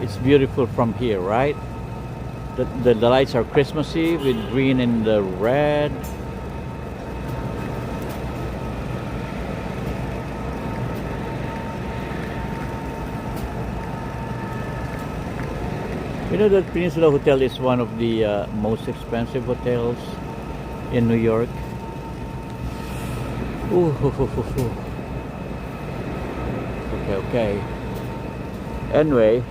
it's beautiful from here, right? The lights are Christmassy with green and the red. You know that Peninsula Hotel is one of the most expensive hotels in New York. Ooh, hoo, hoo, hoo, hoo. Okay. Anyway,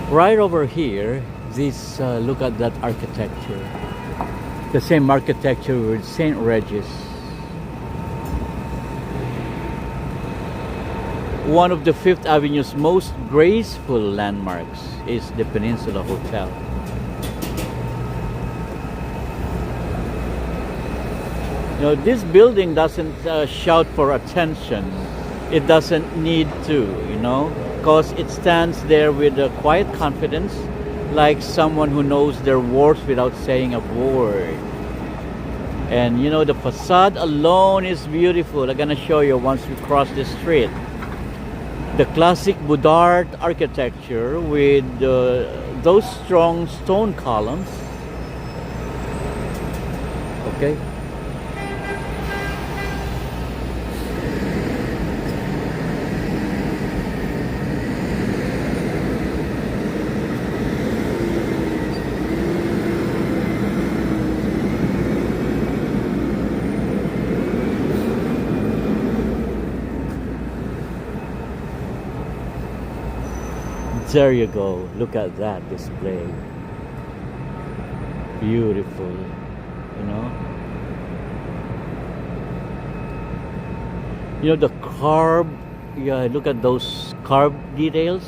right over here, this look at that architecture. The same architecture with St. Regis. One of the Fifth Avenue's most graceful landmarks is the Peninsula Hotel. You know, this building doesn't shout for attention. It doesn't need to, you know, because it stands there with a quiet confidence, like someone who knows their worth without saying a word. And you know, the facade alone is beautiful. I'm gonna show you once we cross the street. The classic Boudard architecture with those strong stone columns. Okay. There you go. Look at that display. Beautiful, you know. You know the carved. Yeah, look at those carved details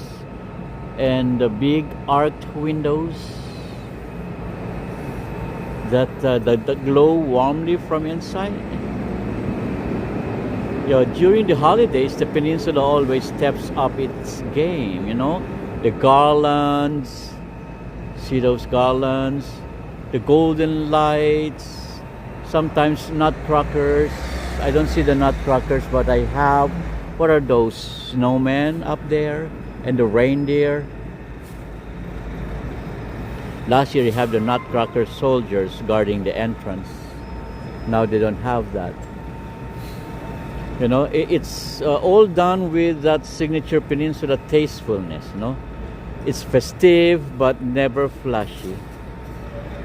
and the big arched windows that glow warmly from inside. You know, during the holidays, the Peninsula always steps up its game. You know. The garlands, see those garlands, the golden lights, sometimes nutcrackers. I don't see the nutcrackers, but I have, what are those, snowmen up there, and the reindeer. Last year you have the nutcracker soldiers guarding the entrance. Now they don't have that. You know, it's all done with that signature Peninsula tastefulness, you know. It's festive but never flashy.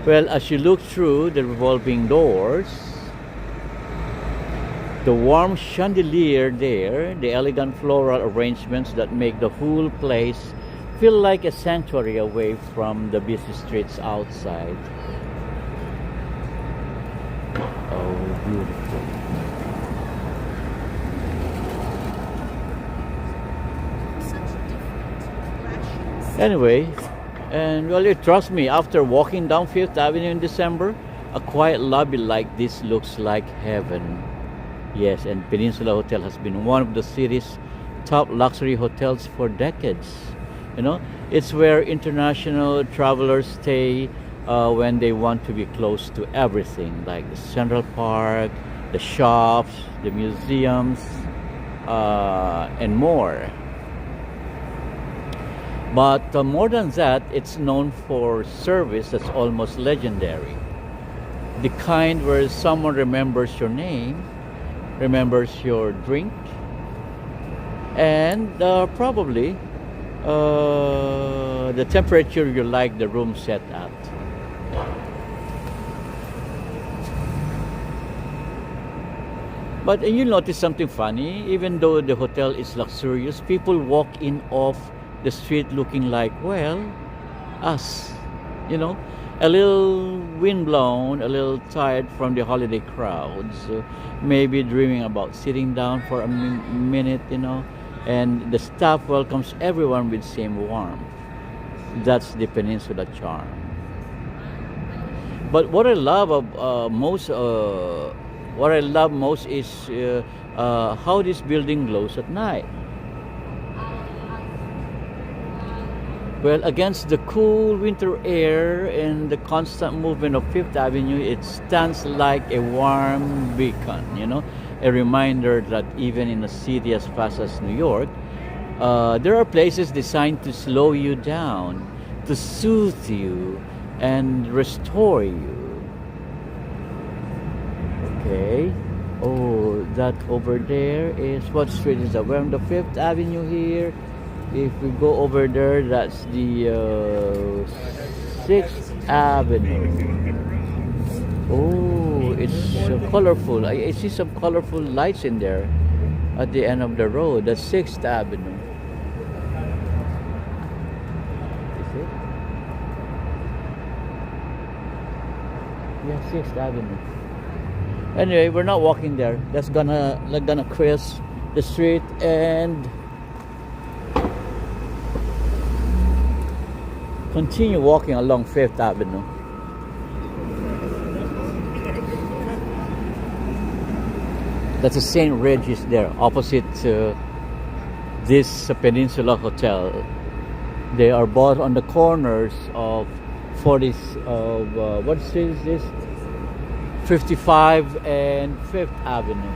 Well, as you look through the revolving doors, the warm chandelier there, the elegant floral arrangements that make the whole place feel like a sanctuary away from the busy streets outside. Oh, beautiful. Anyway, and well, trust me, after walking down Fifth Avenue in December, a quiet lobby like this looks like heaven. Yes, and Peninsula Hotel has been one of the city's top luxury hotels for decades. You know, it's where international travelers stay when they want to be close to everything, like the Central Park, the shops, the museums, and more. But more than that, it's known for service that's almost legendary. The kind where someone remembers your name, remembers your drink, and probably the temperature you like the room set at. But you notice something funny, even though the hotel is luxurious, people walk in off the street looking like, well, us, you know, a little windblown, a little tired from the holiday crowds, maybe dreaming about sitting down for a minute, you know, and the staff welcomes everyone with same warmth. That's the Peninsula charm. But what I love most is how this building glows at night. Well, against the cool winter air and the constant movement of Fifth Avenue, it stands like a warm beacon, you know, a reminder that even in a city as fast as New York, there are places designed to slow you down, to soothe you, and restore you. Okay. Oh, that over there is, what street is that? We're on the Fifth Avenue here. If we go over there, that's the 6th Avenue. Oh, it's colorful. I see some colorful lights in there at the end of the road. That's 6th Avenue. Is it? Yeah, 6th Avenue. Anyway, we're not walking there. That's gonna cross the street and continue walking along Fifth Avenue. That's the St. Regis there, opposite this Peninsula Hotel. They are both on the corners of what street is this? 55 and 5th Avenue.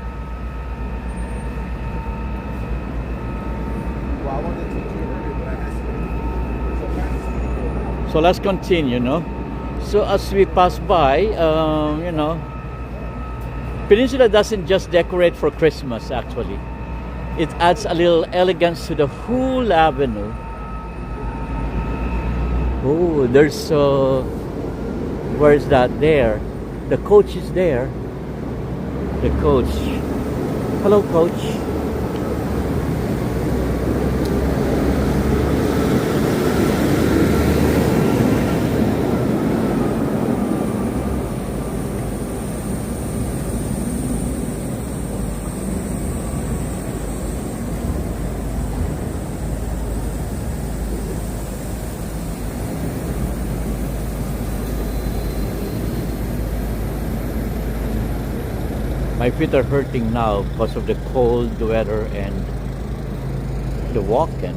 Well, I wanted to take you earlier, but I missed it. So let's continue, no? So as we pass by, you know, Peninsula doesn't just decorate for Christmas, actually. It adds a little elegance to the whole avenue. Oh, there's where is that? There. The coach is there. The coach. Hello, coach. My feet are hurting now because of the cold weather and the walking.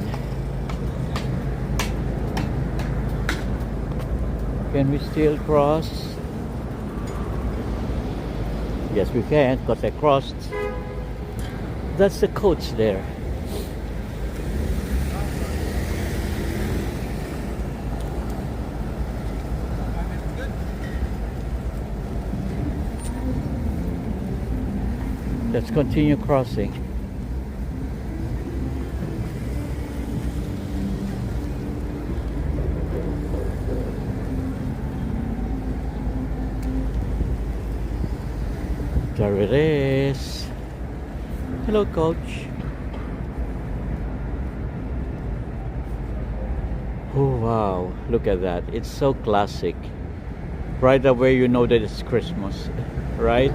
Can we still cross? Yes, we can, because I crossed. That's the coach there. Let's continue crossing. There it is. Hello, coach. Oh, wow. Look at that. It's so classic. Right away, you know that it's Christmas, right?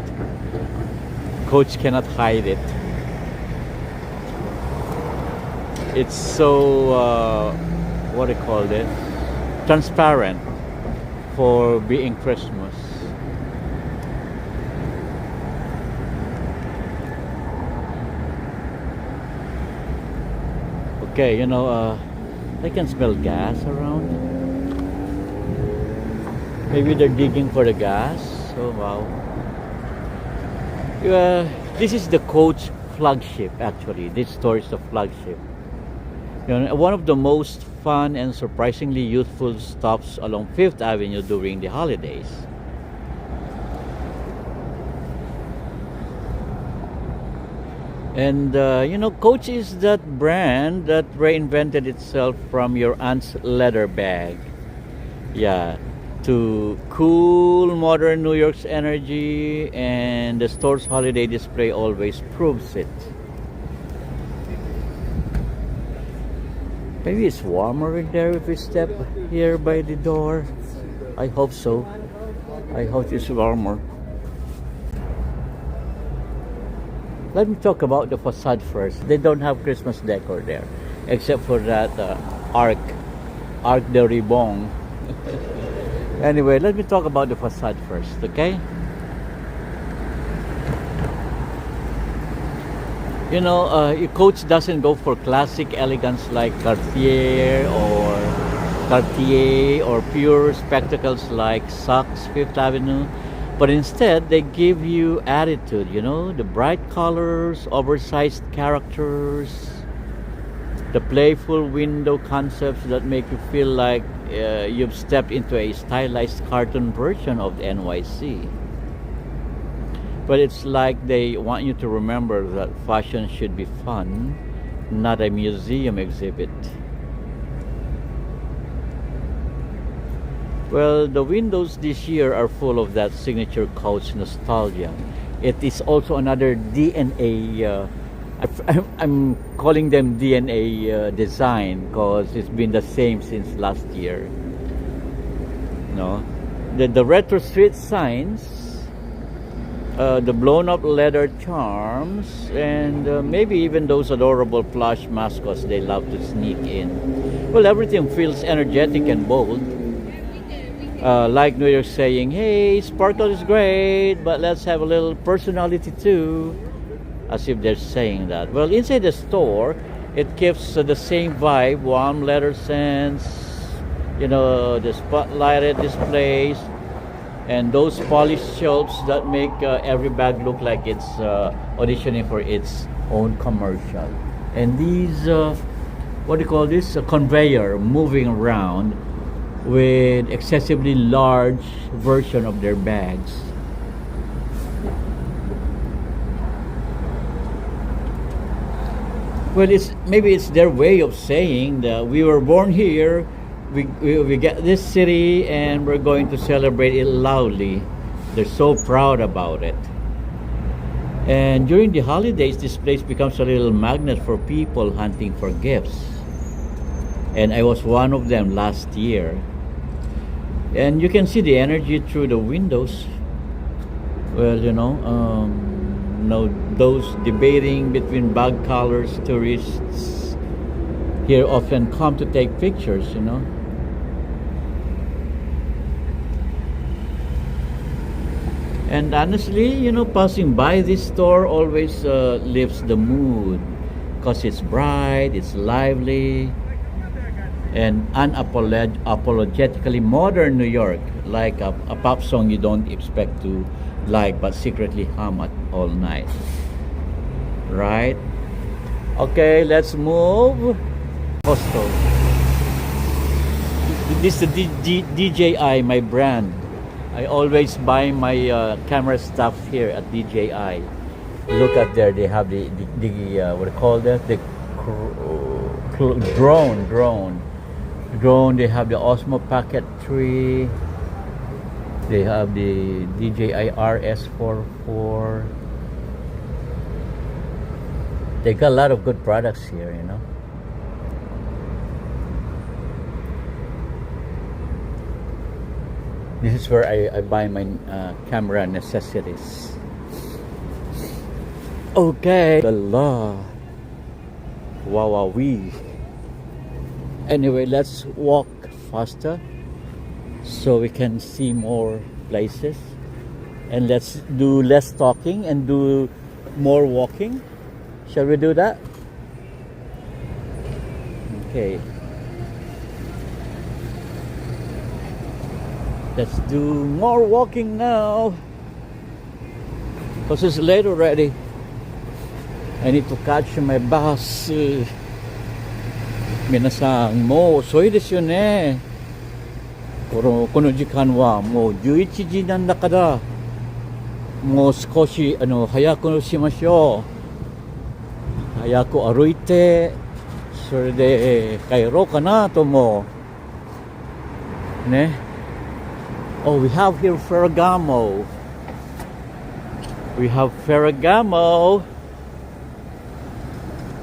Coach cannot hide it. It's so what do you call it? Transparent for being Christmas. Okay, you know, I can smell gas around. Maybe they're digging for the gas. Oh wow. This is the coach flagship, actually. This store is the flagship. You know, one of the most fun and surprisingly youthful stops along Fifth Avenue during the holidays. And you know, Coach is that brand that reinvented itself from your aunt's leather bag. Yeah, to cool modern New York's energy, and the store's holiday display always proves it. Maybe it's warmer in there if we step here by the door. I hope so. I hope it's warmer. Let me talk about the facade first. They don't have Christmas decor there, except for that Arc de Ribon. Anyway, let me talk about the facade first, okay? You know, your Coach doesn't go for classic elegance like Cartier or pure spectacles like Saks Fifth Avenue, but instead they give you attitude, you know, the bright colors, oversized characters, the playful window concepts that make you feel like you've stepped into a stylized cartoon version of the NYC. But it's like they want you to remember that fashion should be fun, not a museum exhibit. Well, the windows this year are full of that signature Coach nostalgia. It is also another DNA. I'm calling them DNA design because it's been the same since last year. No, the retro street signs. The blown up leather charms, and maybe even those adorable plush mascots they love to sneak in. Well, everything feels energetic and bold. Like New York saying, hey, sparkle is great, but let's have a little personality too. As if they're saying that. Well, inside the store, it gives the same vibe, warm leather scents, you know, the spotlighted displays, and those polished shelves that make every bag look like it's auditioning for its own commercial. And these, what do you call this? A conveyor moving around with excessively large version of their bags. Well, maybe it's their way of saying that we were born here. We get this city and we're going to celebrate it loudly. They're so proud about it. And during the holidays, this place becomes a little magnet for people hunting for gifts. And I was one of them last year. And you can see the energy through the windows. Well, you know, those debating between bag colors, tourists here often come to take pictures, you know. And honestly, you know, passing by this store always lifts the mood because it's bright, it's lively, and unapologetically modern New York, like a pop song you don't expect to like but secretly hum at all night. Right? Okay, let's move. Costco. This is the DJI, my brand. I always buy my camera stuff here at DJI. Look at there, they have the what do you call that? The drone. They have the Osmo Pocket 3. They have the DJI RS44. They got a lot of good products here, you know. This is where I buy my camera necessities. Okay. The law. Wowee. Anyway, let's walk faster so we can see more places. And let's do less talking and do more walking. Shall we do that? Okay. Let's do more walking now. Because it's late already. I need to catch my bus. Minasang mo, soy desu yo ne. Kono jikan wa mo 11時なんだから、もう少し早くしましょう。Ayako aruite. Surde kairo kana tomo. Ne? Oh, we have here Ferragamo. We have Ferragamo.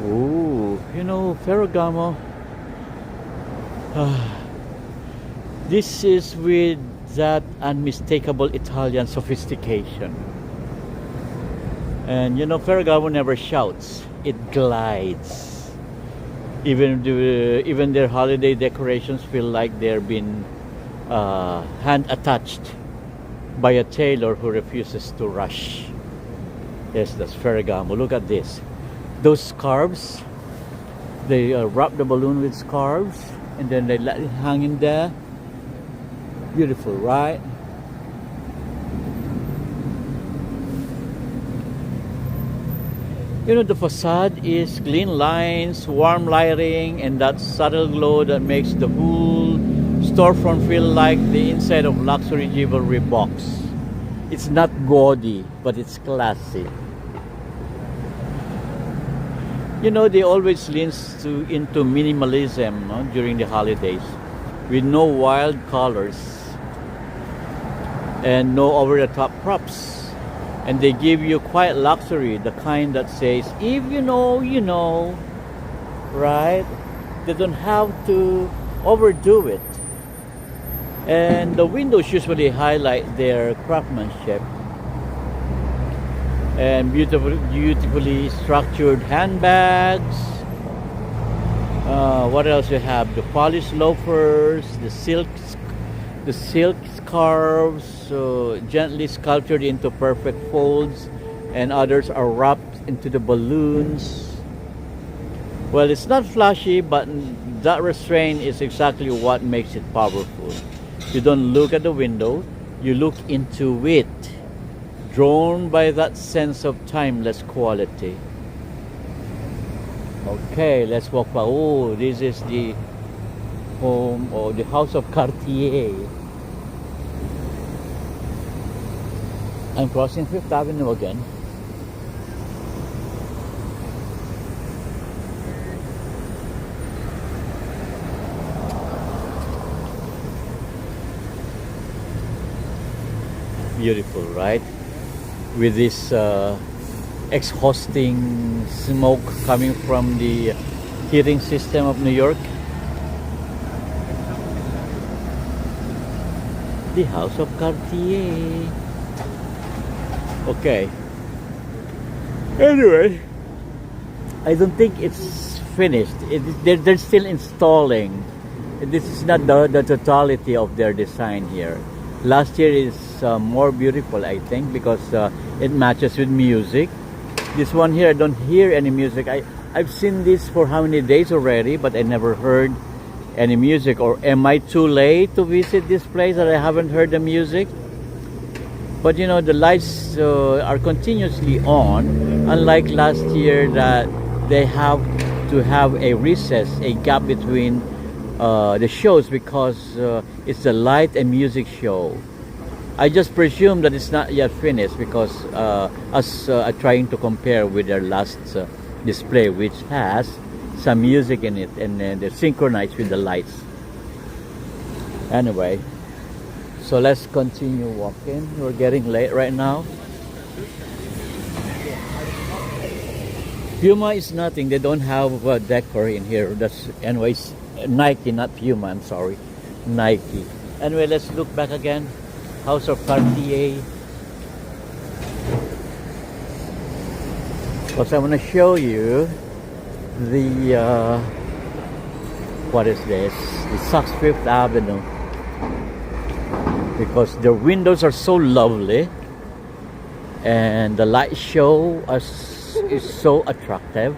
Ooh, you know, Ferragamo. This is with that unmistakable Italian sophistication. And you know, Ferragamo never shouts, it glides. Even their holiday decorations feel like they're been hand attached by a tailor who refuses to rush. Yes, that's Ferragamo. Look at this. Those scarves, they wrap the balloon with scarves and then they let it hang in there. Beautiful, right? You know, the facade is clean lines, warm lighting, and that subtle glow that makes the whole storefront feel like the inside of luxury jewelry box. It's not gaudy, but it's classy. You know, they always lean into minimalism, no, during the holidays, with no wild colors and no over-the-top props. And they give you quiet luxury, the kind that says, if you know, you know, right? They don't have to overdo it. And the windows usually highlight their craftsmanship. And beautifully structured handbags. What else you have? The polished loafers, the silk scarves, gently sculptured into perfect folds, and others are wrapped into the balloons. Well, it's not flashy, but that restraint is exactly what makes it powerful. You don't look at the window, you look into it, drawn by that sense of timeless quality. Okay, let's walk by. Oh, this is the home or the house of Cartier. I'm crossing Fifth Avenue again. Beautiful, right? With this exhausting smoke coming from the heating system of New York. The house of Cartier. Okay. Anyway, I don't think it's finished. They're still installing. This is not the totality of their design here. Last year is more beautiful, I think, because it matches with music. This one here, I don't hear any music. I've seen this for how many days already, but I never heard any music. Or am I too late to visit this place that I haven't heard the music? But you know, the lights are continuously on, unlike last year that they have to have a recess, a gap between the shows because it's a light and music show. I just presume that it's not yet finished because us are trying to compare with their last display, which has some music in it, and they're synchronized with the lights. Anyway, so let's continue walking. We're getting late right now. Puma is nothing. They don't have decor in here. That's anyways Nike, not Puma. I'm sorry, Nike. Anyway, let's look back again. House of Cartier. Because I want to show you the what is this? The Saks Fifth Avenue. Because the windows are so lovely, and the light show is so attractive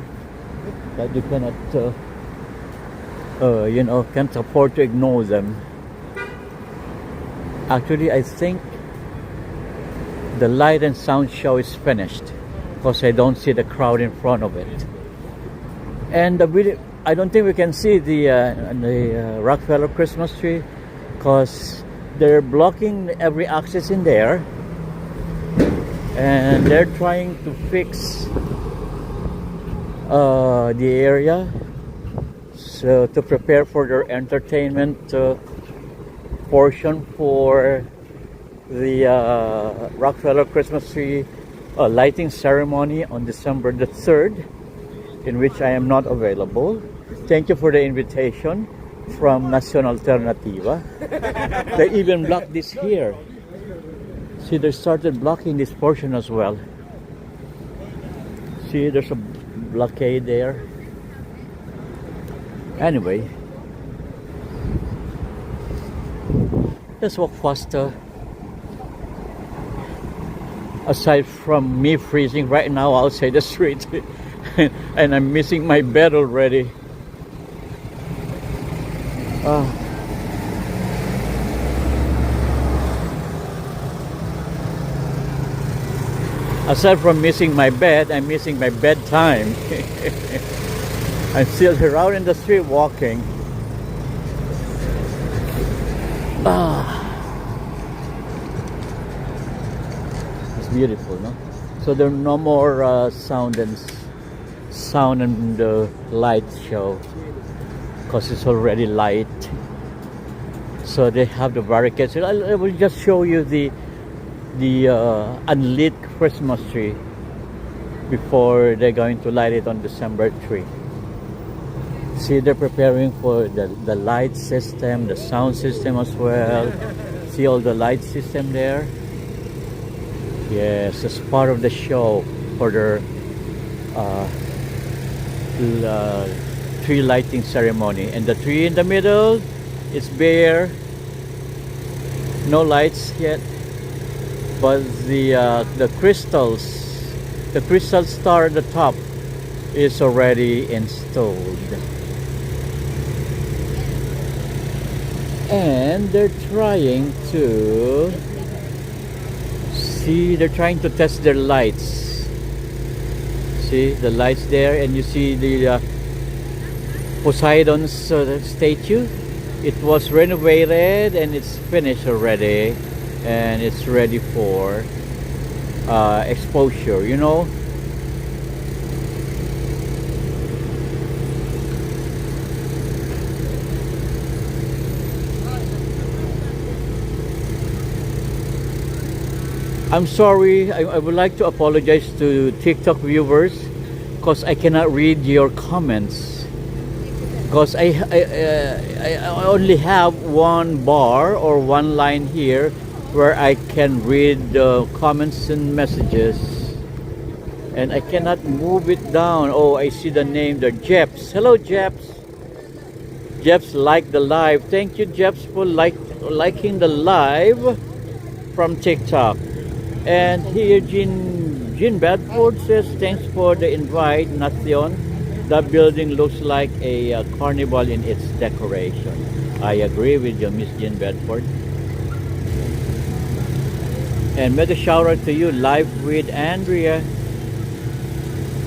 that you cannot, can't afford to ignore them. Actually, I think the light and sound show is finished because I don't see the crowd in front of it. And I don't think we can see the Rockefeller Christmas tree because they're blocking every access in there, and they're trying to fix the area, so to prepare for their entertainment portion for the Rockefeller Christmas tree lighting ceremony on December the 3rd, in which I am not available. Thank you for the invitation from Nacional Alternativa. They even blocked this here. See, they started blocking this portion as well. See, there's a blockade there. Anyway, let's walk faster. Aside from me freezing right now outside the street and I'm missing my bed already. Aside from missing my bed, I'm missing my bedtime. I'm still here out in the street walking. It's beautiful, no? So there are no more sound and light show because it's already light. So they have the barricades. I will just show you the unlit Christmas tree before they're going to light it on December 3. See, they're preparing for the light system, the sound system as well. See all the light system there? Yes, it's part of the show for their tree lighting ceremony. And the tree in the middle is bare, no lights yet, but the crystal star at the top is already installed. And they're trying to test their lights. See the lights there, and you see the Poseidon's statue. It was renovated and it's finished already, and it's ready for exposure, you know. I'm sorry, I would like to apologize to TikTok viewers because I cannot read your comments, because I only have one bar or one line here where I can read the comments and messages, and I cannot move it down. Oh, I see the name there, Jeps. Hello, Jeps. Jeps liked the live. Thank you, Jeps, for liking the live from TikTok. And here Jean Bedford says, thanks for the invite, Nacion. That building looks like a carnival in its decoration. I agree with you, Miss Jean Bedford. And mega shout out to you, live with Andrea.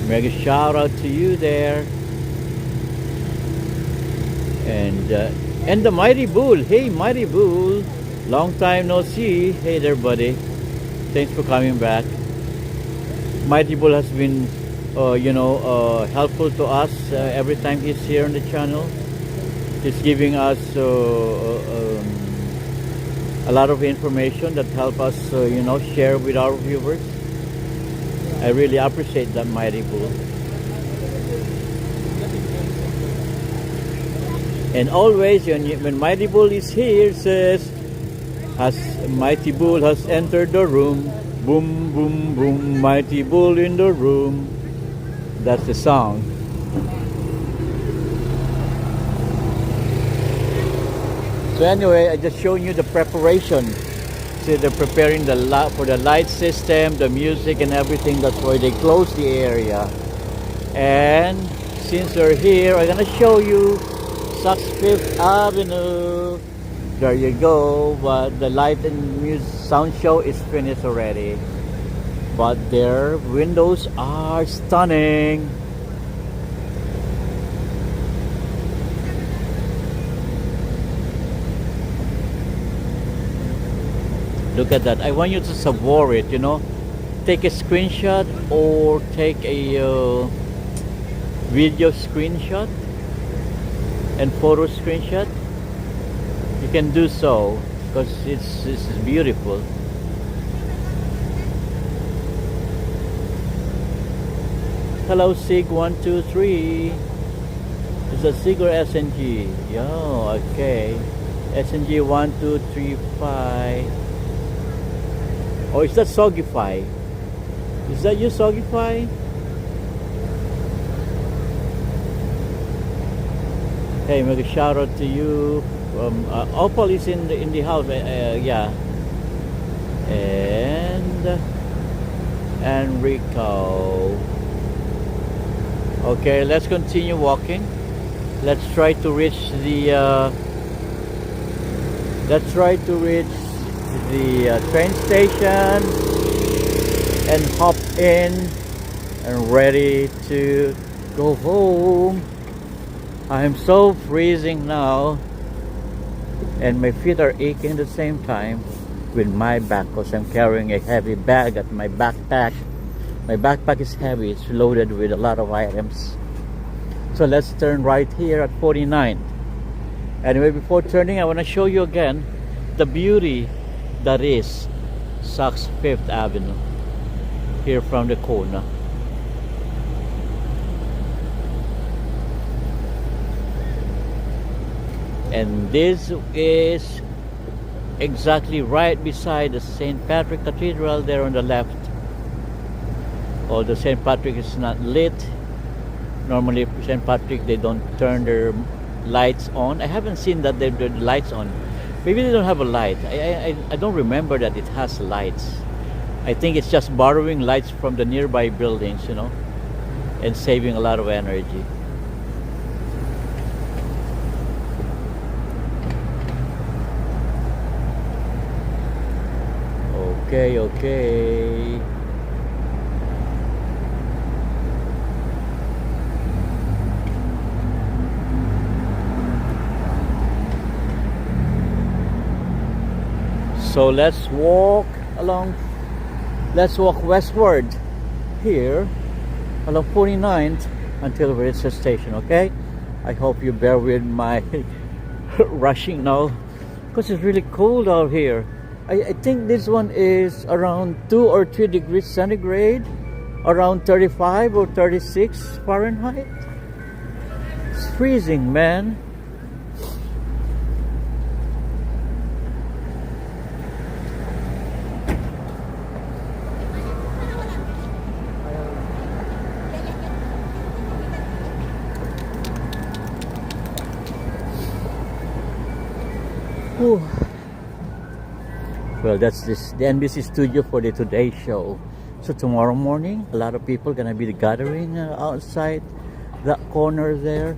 Mega shout out to you there. And the Mighty Bull. Hey, Mighty Bull. Long time no see. Hey there, buddy. Thanks for coming back. Mighty Bull has been, helpful to us every time he's here on the channel. He's giving us a lot of information that help us, share with our viewers. I really appreciate that, Mighty Bull. And always, when Mighty Bull is here, says, Mighty Bull has entered the room. Boom, boom, boom, Mighty Bull in the room. That's the song. So anyway, I just showing you the preparation. See, they're preparing for the light system, the music and everything. That's why they close the area. And since they're here, I'm gonna show you Saks Fifth Avenue. There you go. But the light and music sound show is finished already. But their windows are stunning. Look at that. I want you to savor it, Take a screenshot or take a video screenshot and photo screenshot, you can do so because it's beautiful. Hello Sig 123. Is that Sig or SNG? Yeah, okay. SNG 1235. Oh, is that Sogify? Is that you, Sogify? Hey, make a shout out to you. Opal is in the house. Yeah. And Enrico. Okay, let's continue walking. Let's try to reach the train station and hop in and ready to go home. I'm so freezing now and my feet are aching at the same time with my back because I'm carrying a heavy bag at my backpack. My backpack is heavy, it's loaded with a lot of items. So let's turn right here at 49th. Anyway, before turning, I want to show you again the beauty that is Saks Fifth Avenue here from the corner. And this is exactly right beside the St. Patrick Cathedral there on the left. Although St. Patrick is not lit. Normally St. Patrick, they don't turn their lights on. I haven't seen that they the lights on. Maybe they don't have a light. I don't remember that it has lights. I think it's just borrowing lights from the nearby buildings, you know, and saving a lot of energy. Okay. So let's walk westward here along 49th until we reach the station, okay? I hope you bear with my rushing now because it's really cold out here. I think this one is around 2 or 3 degrees centigrade, around 35 or 36 Fahrenheit. It's freezing, man. Whew. Well, that's the NBC studio for the Today Show. So tomorrow morning, a lot of people gonna be gathering outside that corner there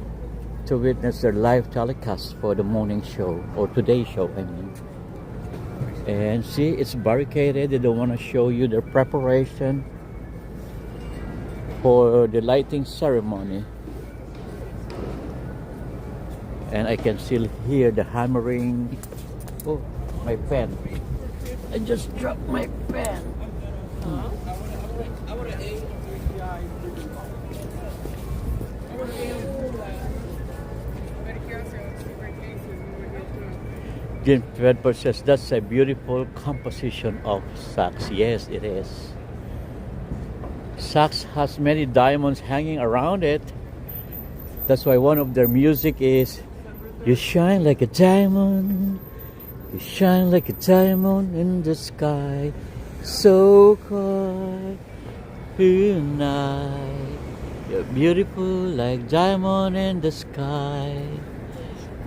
to witness their live telecast for the morning show or Today Show, I mean. And see, it's barricaded. They don't want to show you their preparation for the lighting ceremony. And I can still hear the hammering. Oh, my pen. I just dropped my pen. Jim Redford says that's a beautiful composition of Saks. Yes, it is. Saks has many diamonds hanging around it. That's why one of their music is "You shine like a diamond, you shine like a diamond in the sky, so bright tonight. You're beautiful like diamond in the sky."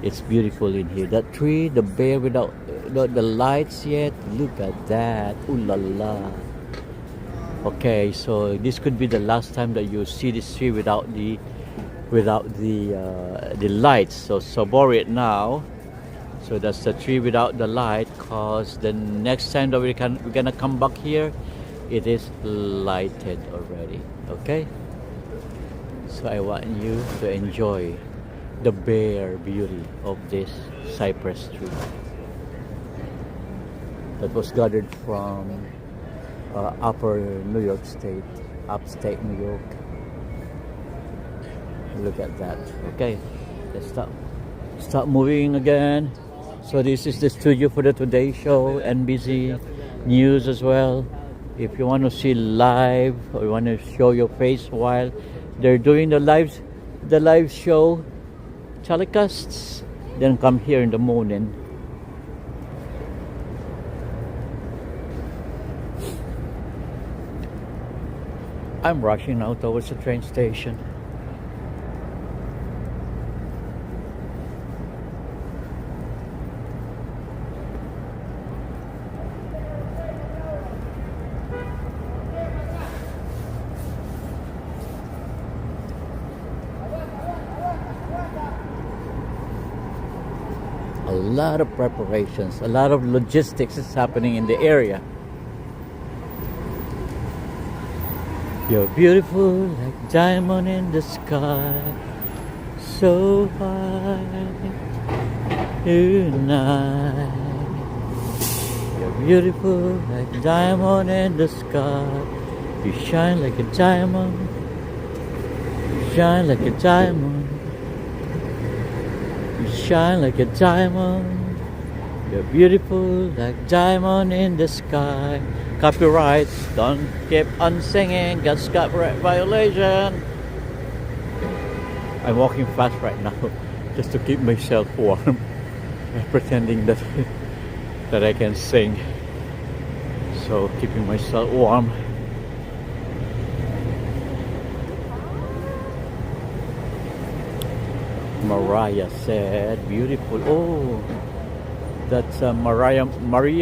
It's beautiful in here. That tree, the bear without the lights yet. Look at that. Ooh la la. Okay, so this could be the last time that you see this tree without the lights. So borrow it now. So that's the tree without the light. Cause the next time that we're gonna come back here, it is lighted already. Okay. So I want you to enjoy the bare beauty of this cypress tree that was gathered from upper New York State, upstate New York. Look at that. Okay, let's start moving again. So this is the studio for the Today Show, NBC News as well. If you want to see live or you want to show your face while they're doing the live show telecasts, then come here in the morning. I'm rushing now towards the train station. A lot of preparations, a lot of logistics is happening in the area. You're beautiful like diamond in the sky, so high tonight. You're beautiful like diamond in the sky. You shine like a diamond, you shine like a diamond. You shine like a diamond. You're beautiful like diamond in the sky. Copyrights, don't keep on singing, that's copyright violation. I'm walking fast right now just to keep myself warm, pretending that I can sing. So keeping myself warm. Mariah said, beautiful. Oh, that's Maria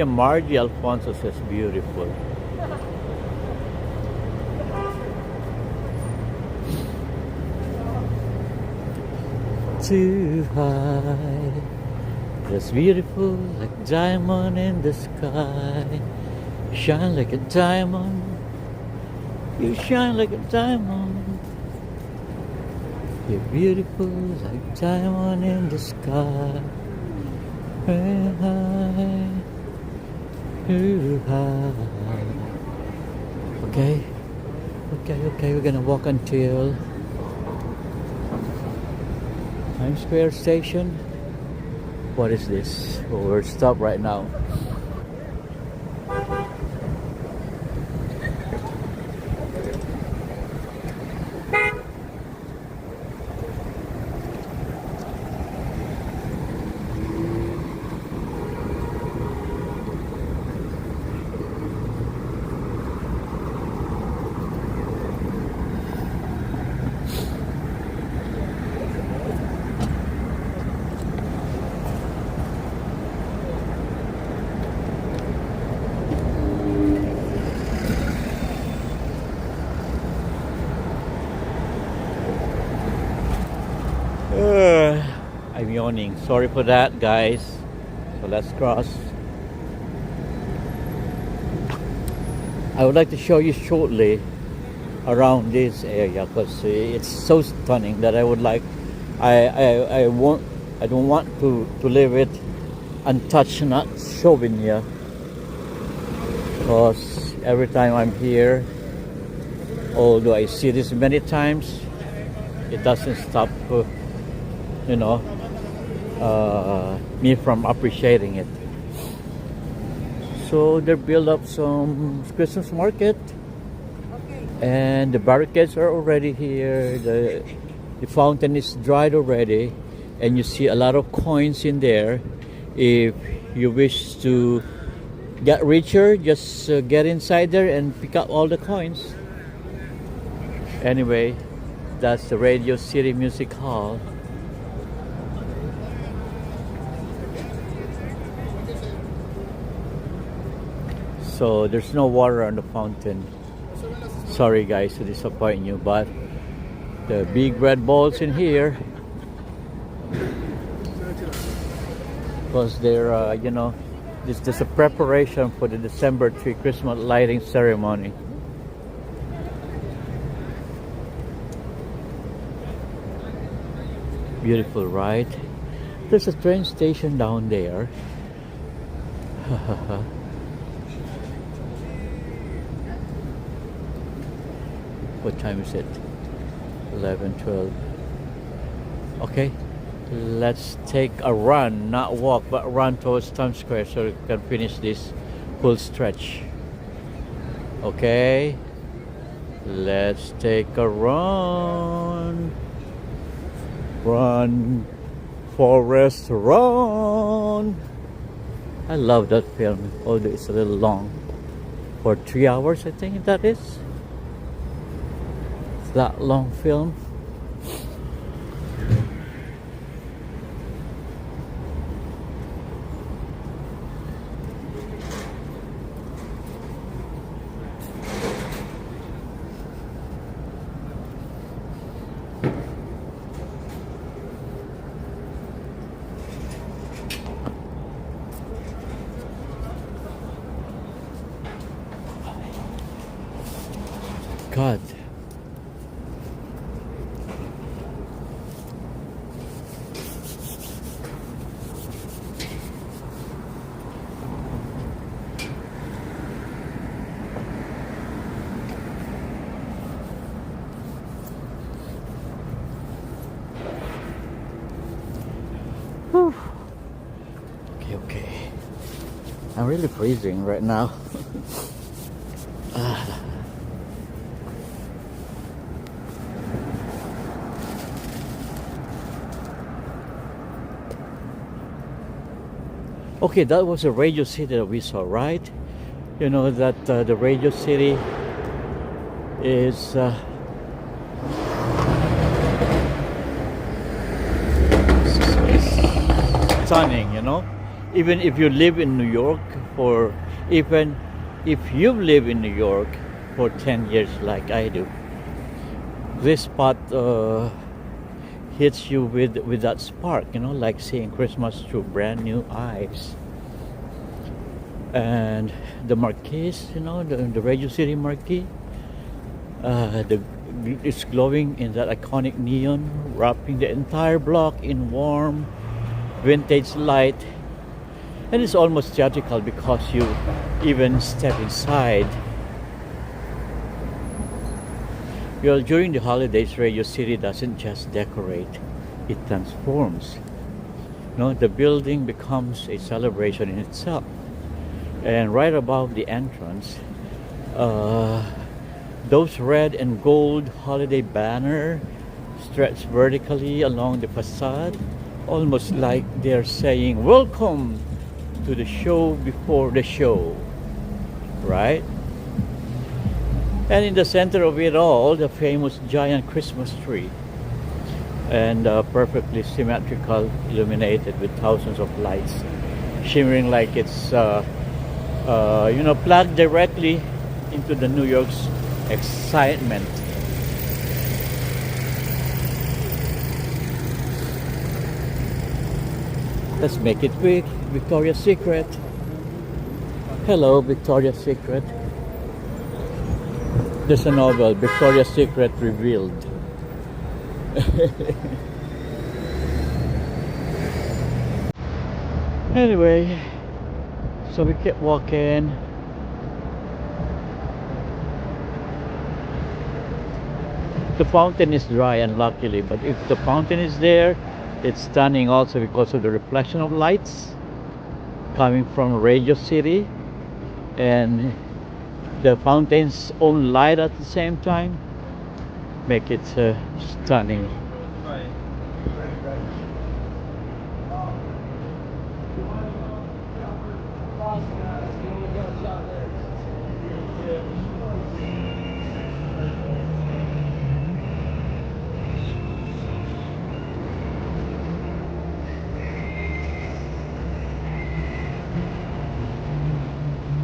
Margie Alfonso says, beautiful. Too high, that's beautiful like diamond in the sky. Shine like a diamond, you shine like a diamond. You're beautiful like diamond in the sky. Too high, too high. Okay, we're gonna walk until Times Square station. What is this? Oh, we're stopped right now. I'm yawning. Sorry for that, guys. So let's cross. I would like to show you shortly around this area because it's so stunning that I would like. I don't want to leave it untouched, not showing you. Because every time I'm here, although I see this many times, it doesn't stop. Me from appreciating it. So they build up some Christmas market, and the barricades are already here. The fountain is dried already, and you see a lot of coins in there. If you wish to get richer, just get inside there and pick up all the coins. Anyway, that's the Radio City Music Hall. So there's no water on the fountain. Sorry guys to disappoint you, but the big red balls in here, because they're this is a preparation for the December tree Christmas lighting ceremony. Beautiful, right? There's a train station down there. What time is it? 11, 12. Okay, let's take a run, not walk, but run towards Times Square so we can finish this full stretch. Okay, let's take a run. Run, Forest, run. I love that film, although it's a little long. For 3 hours, I think that is. It's that long film. God. Whew. Okay. I'm really freezing right now. Okay, that was a Radio City that we saw, right? You know that the Radio City is stunning, you know? Even if you live in New York for, even if you live in New York for 10 years like I do, this spot hits you with that spark, you know, like seeing Christmas through brand new eyes. And the marquees, you know, the Radio City marquee, it's glowing in that iconic neon, wrapping the entire block in warm vintage light. And it's almost theatrical because you even step inside. Well, during the holidays, Radio City doesn't just decorate, it transforms. You know, the building becomes a celebration in itself. And right above the entrance, those red and gold holiday banner stretch vertically along the facade, almost like they're saying, "Welcome to the show before the show," right? And in the center of it all, the famous giant Christmas tree, and perfectly symmetrical, illuminated with thousands of lights, shimmering like it's plugged directly into the New York's excitement. Let's make it quick. Victoria's Secret. Hello, Victoria's Secret. There's a novel, Victoria's Secret Revealed. Anyway, so we kept walking. The fountain is dry, unluckily, but if the fountain is there, it's stunning also because of the reflection of lights coming from Radio City and the fountain's own light at the same time make it stunning.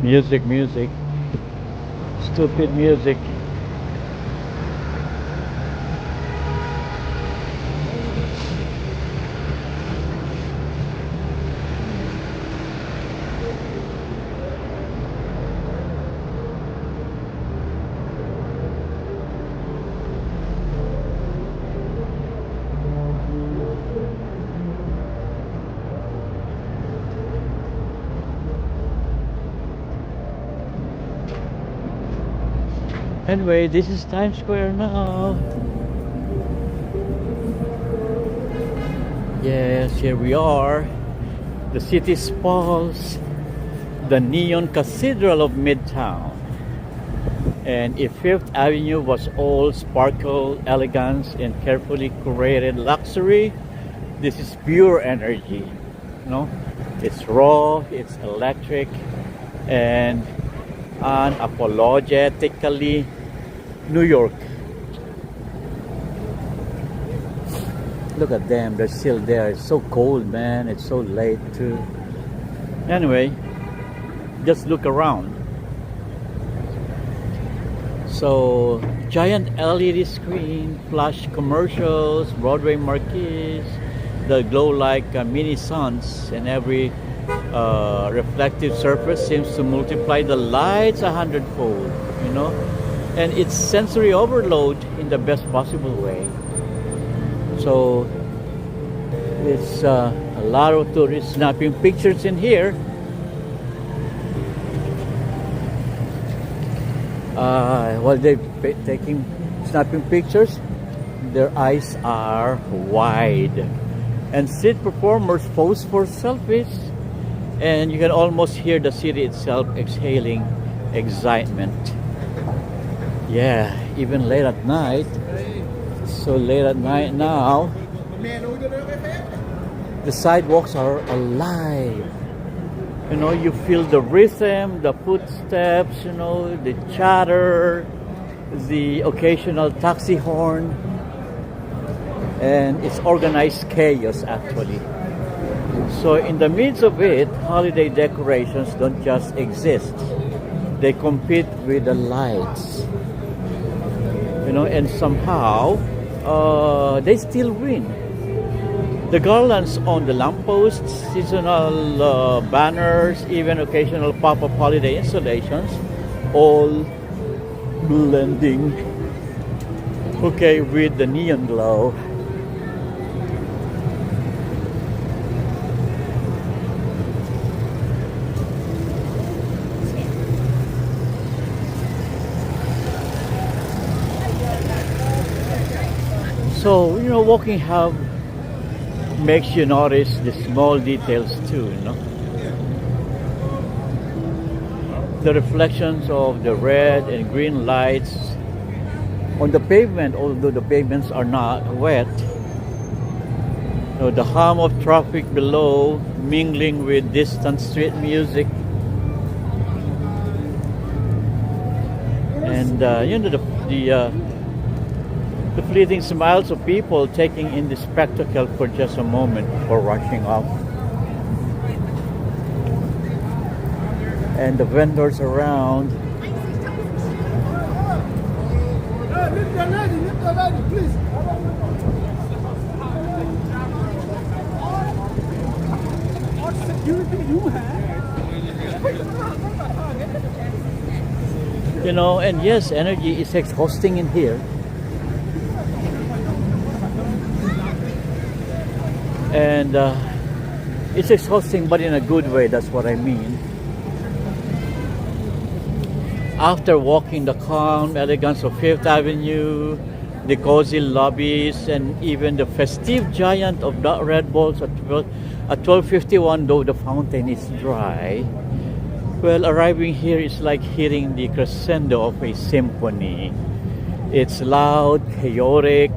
Music, stupid music. Anyway, this is Times Square now. Yes, here we are. The city's pulse, the neon cathedral of Midtown. And if Fifth Avenue was all sparkle, elegance, and carefully curated luxury, this is pure energy. You know, it's raw, it's electric, and unapologetically New York. Look at them, they're still there. It's so cold, man. It's so late too. Anyway, just look around. So, giant LED screen, flash commercials, Broadway marquees, the glow like mini suns, and every reflective surface seems to multiply the lights 100-fold, you know? And it's sensory overload in the best possible way. So it's a lot of tourists snapping pictures in here. While they're snapping pictures, their eyes are wide. And street performers pose for selfies, and you can almost hear the city itself exhaling excitement. Yeah, even late at night. So late at night now, the sidewalks are alive. You know, you feel the rhythm, the footsteps, you know, the chatter, the occasional taxi horn, and it's organized chaos actually. So in the midst of it, holiday decorations don't just exist. They compete with the lights. You know, and somehow they still win. The garlands on the lampposts, seasonal banners, even occasional pop-up holiday installations, all blending, okay, with the neon glow. So, you know, walking hub makes you notice the small details too, you know. The reflections of the red and green lights on the pavement, although the pavements are not wet. You know, the hum of traffic below mingling with distant street music. And, you know, the fleeting smiles of people taking in the spectacle for just a moment before rushing off. And the vendors around. You know, and yes, energy is exhausting in here. And it's exhausting, but in a good way. That's what I mean. After walking the calm elegance of Fifth Avenue, the cozy lobbies, and even the festive giant of the Red Balls at 12:51, though the fountain is dry, well, arriving here is like hearing the crescendo of a symphony. It's loud, chaotic,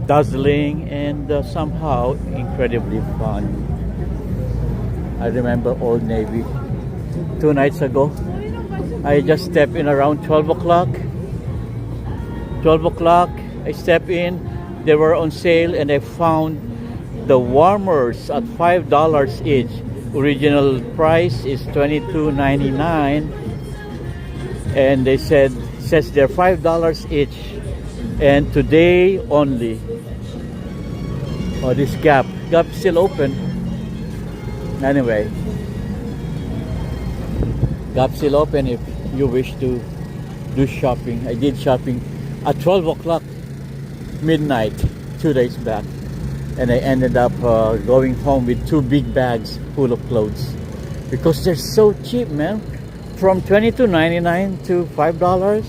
dazzling, and somehow incredibly fun. I remember Old Navy 2 nights ago. I just stepped in around 12 o'clock. 12 o'clock, I stepped in. They were on sale, and I found the warmers at $5 each. Original price is $22.99, and they says they're $5 each. And today only. Oh, this Gap still open. Anyway, Gap still open if you wish to do shopping. I did shopping at 12 o'clock midnight 2 days back, and I ended up going home with 2 big bags full of clothes because they're so cheap, man. From $22.99 to $5.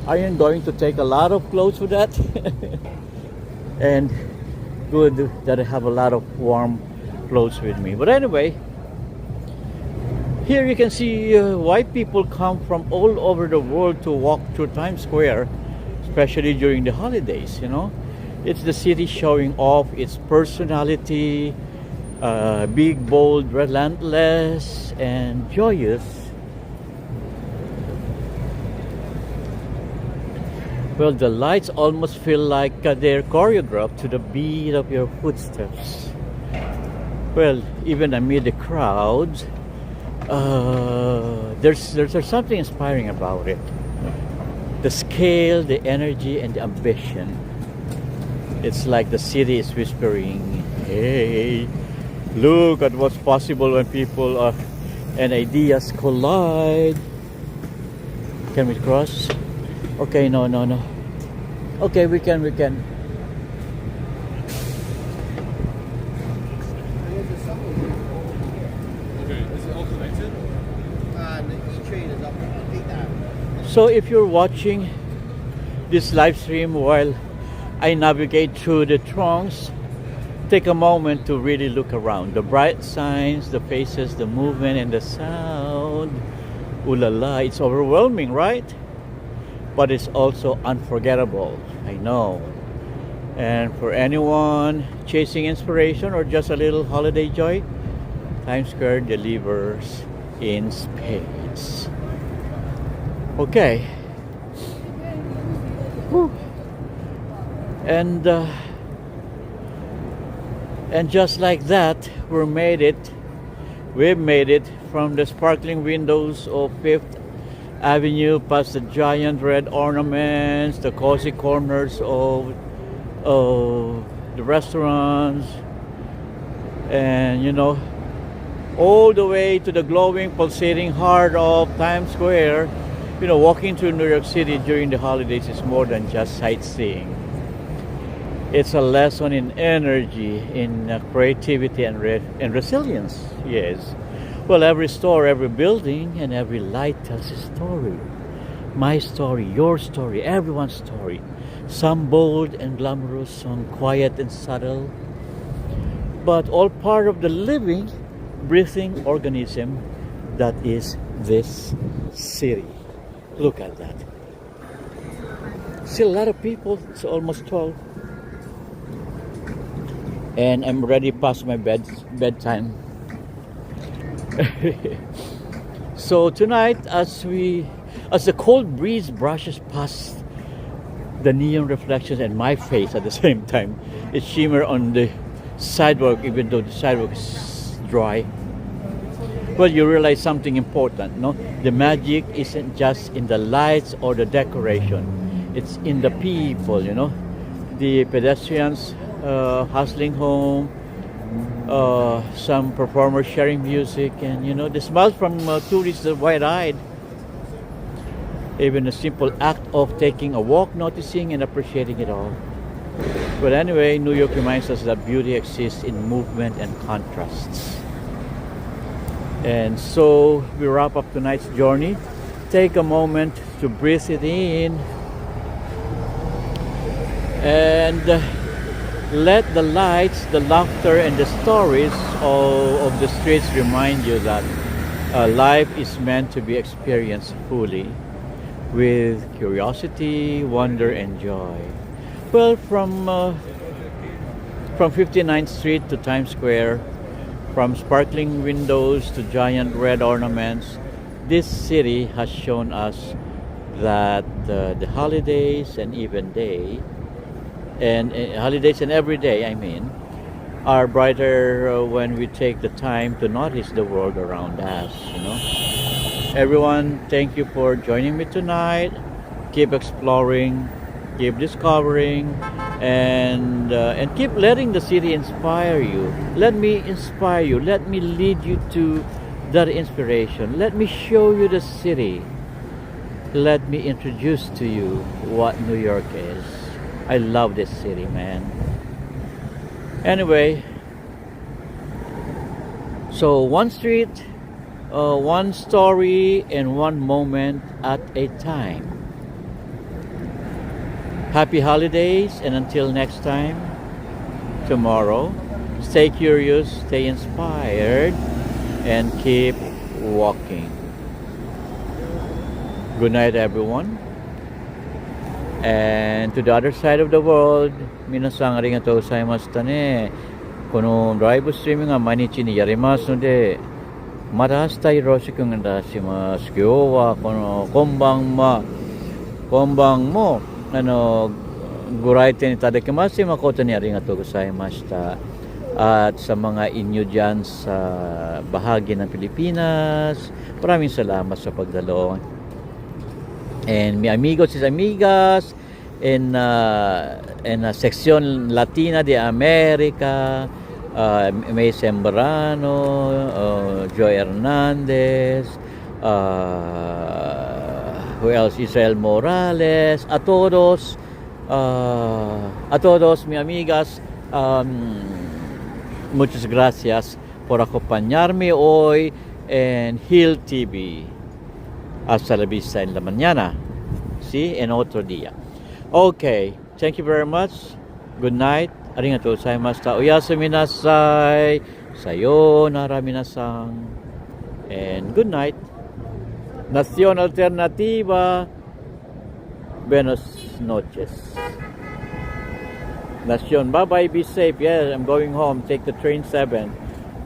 Are you going to take a lot of clothes for that? And good that I have a lot of warm clothes with me. But anyway, here you can see why people come from all over the world to walk through Times Square, especially during the holidays, you know. It's the city showing off its personality, big, bold, relentless, and joyous. Well, the lights almost feel like they're choreographed to the beat of your footsteps. Well, even amid the crowds, there's something inspiring about it. The scale, the energy, and the ambition. It's like the city is whispering, hey, look at what's possible when people and ideas collide. Can we cross? Okay, no. Okay, we can. Okay, is it all connected? The E-train is up. Take that. So if you're watching this live stream while I navigate through the throngs, take a moment to really look around. The bright signs, the faces, the movement, and the sound. Ooh la la, it's overwhelming, right? But it's also unforgettable, I know. And for anyone chasing inspiration or just a little holiday joy, Times Square delivers in spades. Okay. Whew. And just like that, we've made it from the sparkling windows of Fifth Avenue past the giant red ornaments, the cozy corners of the restaurants, and you know, all the way to the glowing, pulsating heart of Times Square. You know, walking through New York City during the holidays is more than just sightseeing. It's a lesson in energy, in creativity and resilience. Yes. Well, every store, every building, and every light tells a story. My story, your story, everyone's story. Some bold and glamorous, some quiet and subtle, but all part of the living, breathing organism that is this city. Look at that. Still a lot of people. It's almost 12. And I'm already past my bedtime. So tonight, as the cold breeze brushes past the neon reflections and my face at the same time, it shimmer on the sidewalk, even though the sidewalk is dry. Well, you realize something important, no? The magic isn't just in the lights or the decoration. It's in the people, you know? The pedestrians hustling home, some performers sharing music, and you know, the smiles from tourists are wide-eyed. Even a simple act of taking a walk, noticing and appreciating it all. But anyway, New York reminds us that beauty exists in movement and contrasts. And so we wrap up tonight's journey. Take a moment to breathe it in and let the lights, the laughter, and the stories of the streets remind you that life is meant to be experienced fully with curiosity, wonder, and joy. Well, from 59th Street to Times Square, from sparkling windows to giant red ornaments, this city has shown us that the holidays and even day, and holidays and every day, I mean, are brighter when we take the time to notice the world around us, you know. Everyone, thank you for joining me tonight. Keep exploring, keep discovering, and keep letting the city inspire you. Let me inspire you. Let me lead you to that inspiration. Let me show you the city. Let me introduce to you what New York is. I love this city, man. Anyway, so one street, one story, and one moment at a time. Happy holidays, and until next time, tomorrow. Stay curious, stay inspired, and keep walking. Good night, everyone. And to the other side of the world, minasang arigatou gozaimashita ne. このライブストリームが毎日にやりますので、また明日よろしくお願いします。今日はこのこんばんもご来店いただきまして誠にありがとうございました。At sa mga inyo dyan sa bahagi ng Pilipinas, maraming salamat sa pagdalo. And mi amigos y amigas en la sección latina de América, May Sembrano, Joy Hernandez, who else? Israel Morales, a todos mi amigas, muchas gracias por acompañarme hoy en Hill TV. Hasta la vista en la mañana. ¿Sí? En otro día. Okay. Thank you very much. Good night. Arigatou gozaimashita. Oyasumi nasai. Sayonara minasan. And good night. Nación Alternativa. Buenas noches. Nación, bye-bye. Be safe. Yes, I'm going home. Take the train 7.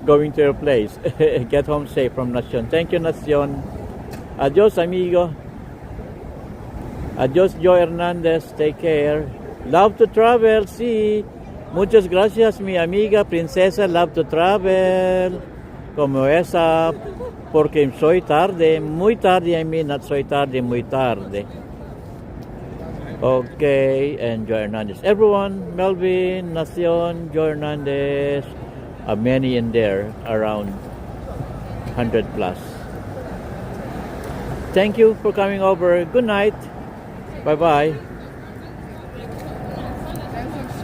Going to your place. Get home safe from Nación. Thank you, Nación. Adios, amigo. Adios, Joe Hernandez. Take care. Love to travel. Sí. Muchas gracias, mi amiga princesa. Love to travel. Como esa. Porque soy tarde. Muy tarde. I mean, not soy tarde. Muy tarde. Okay. And Joe Hernandez. Everyone. Melvin, Nacion, Joe Hernandez. Many in there. Around 100 plus. Thank you for coming over. Good night. Bye-bye.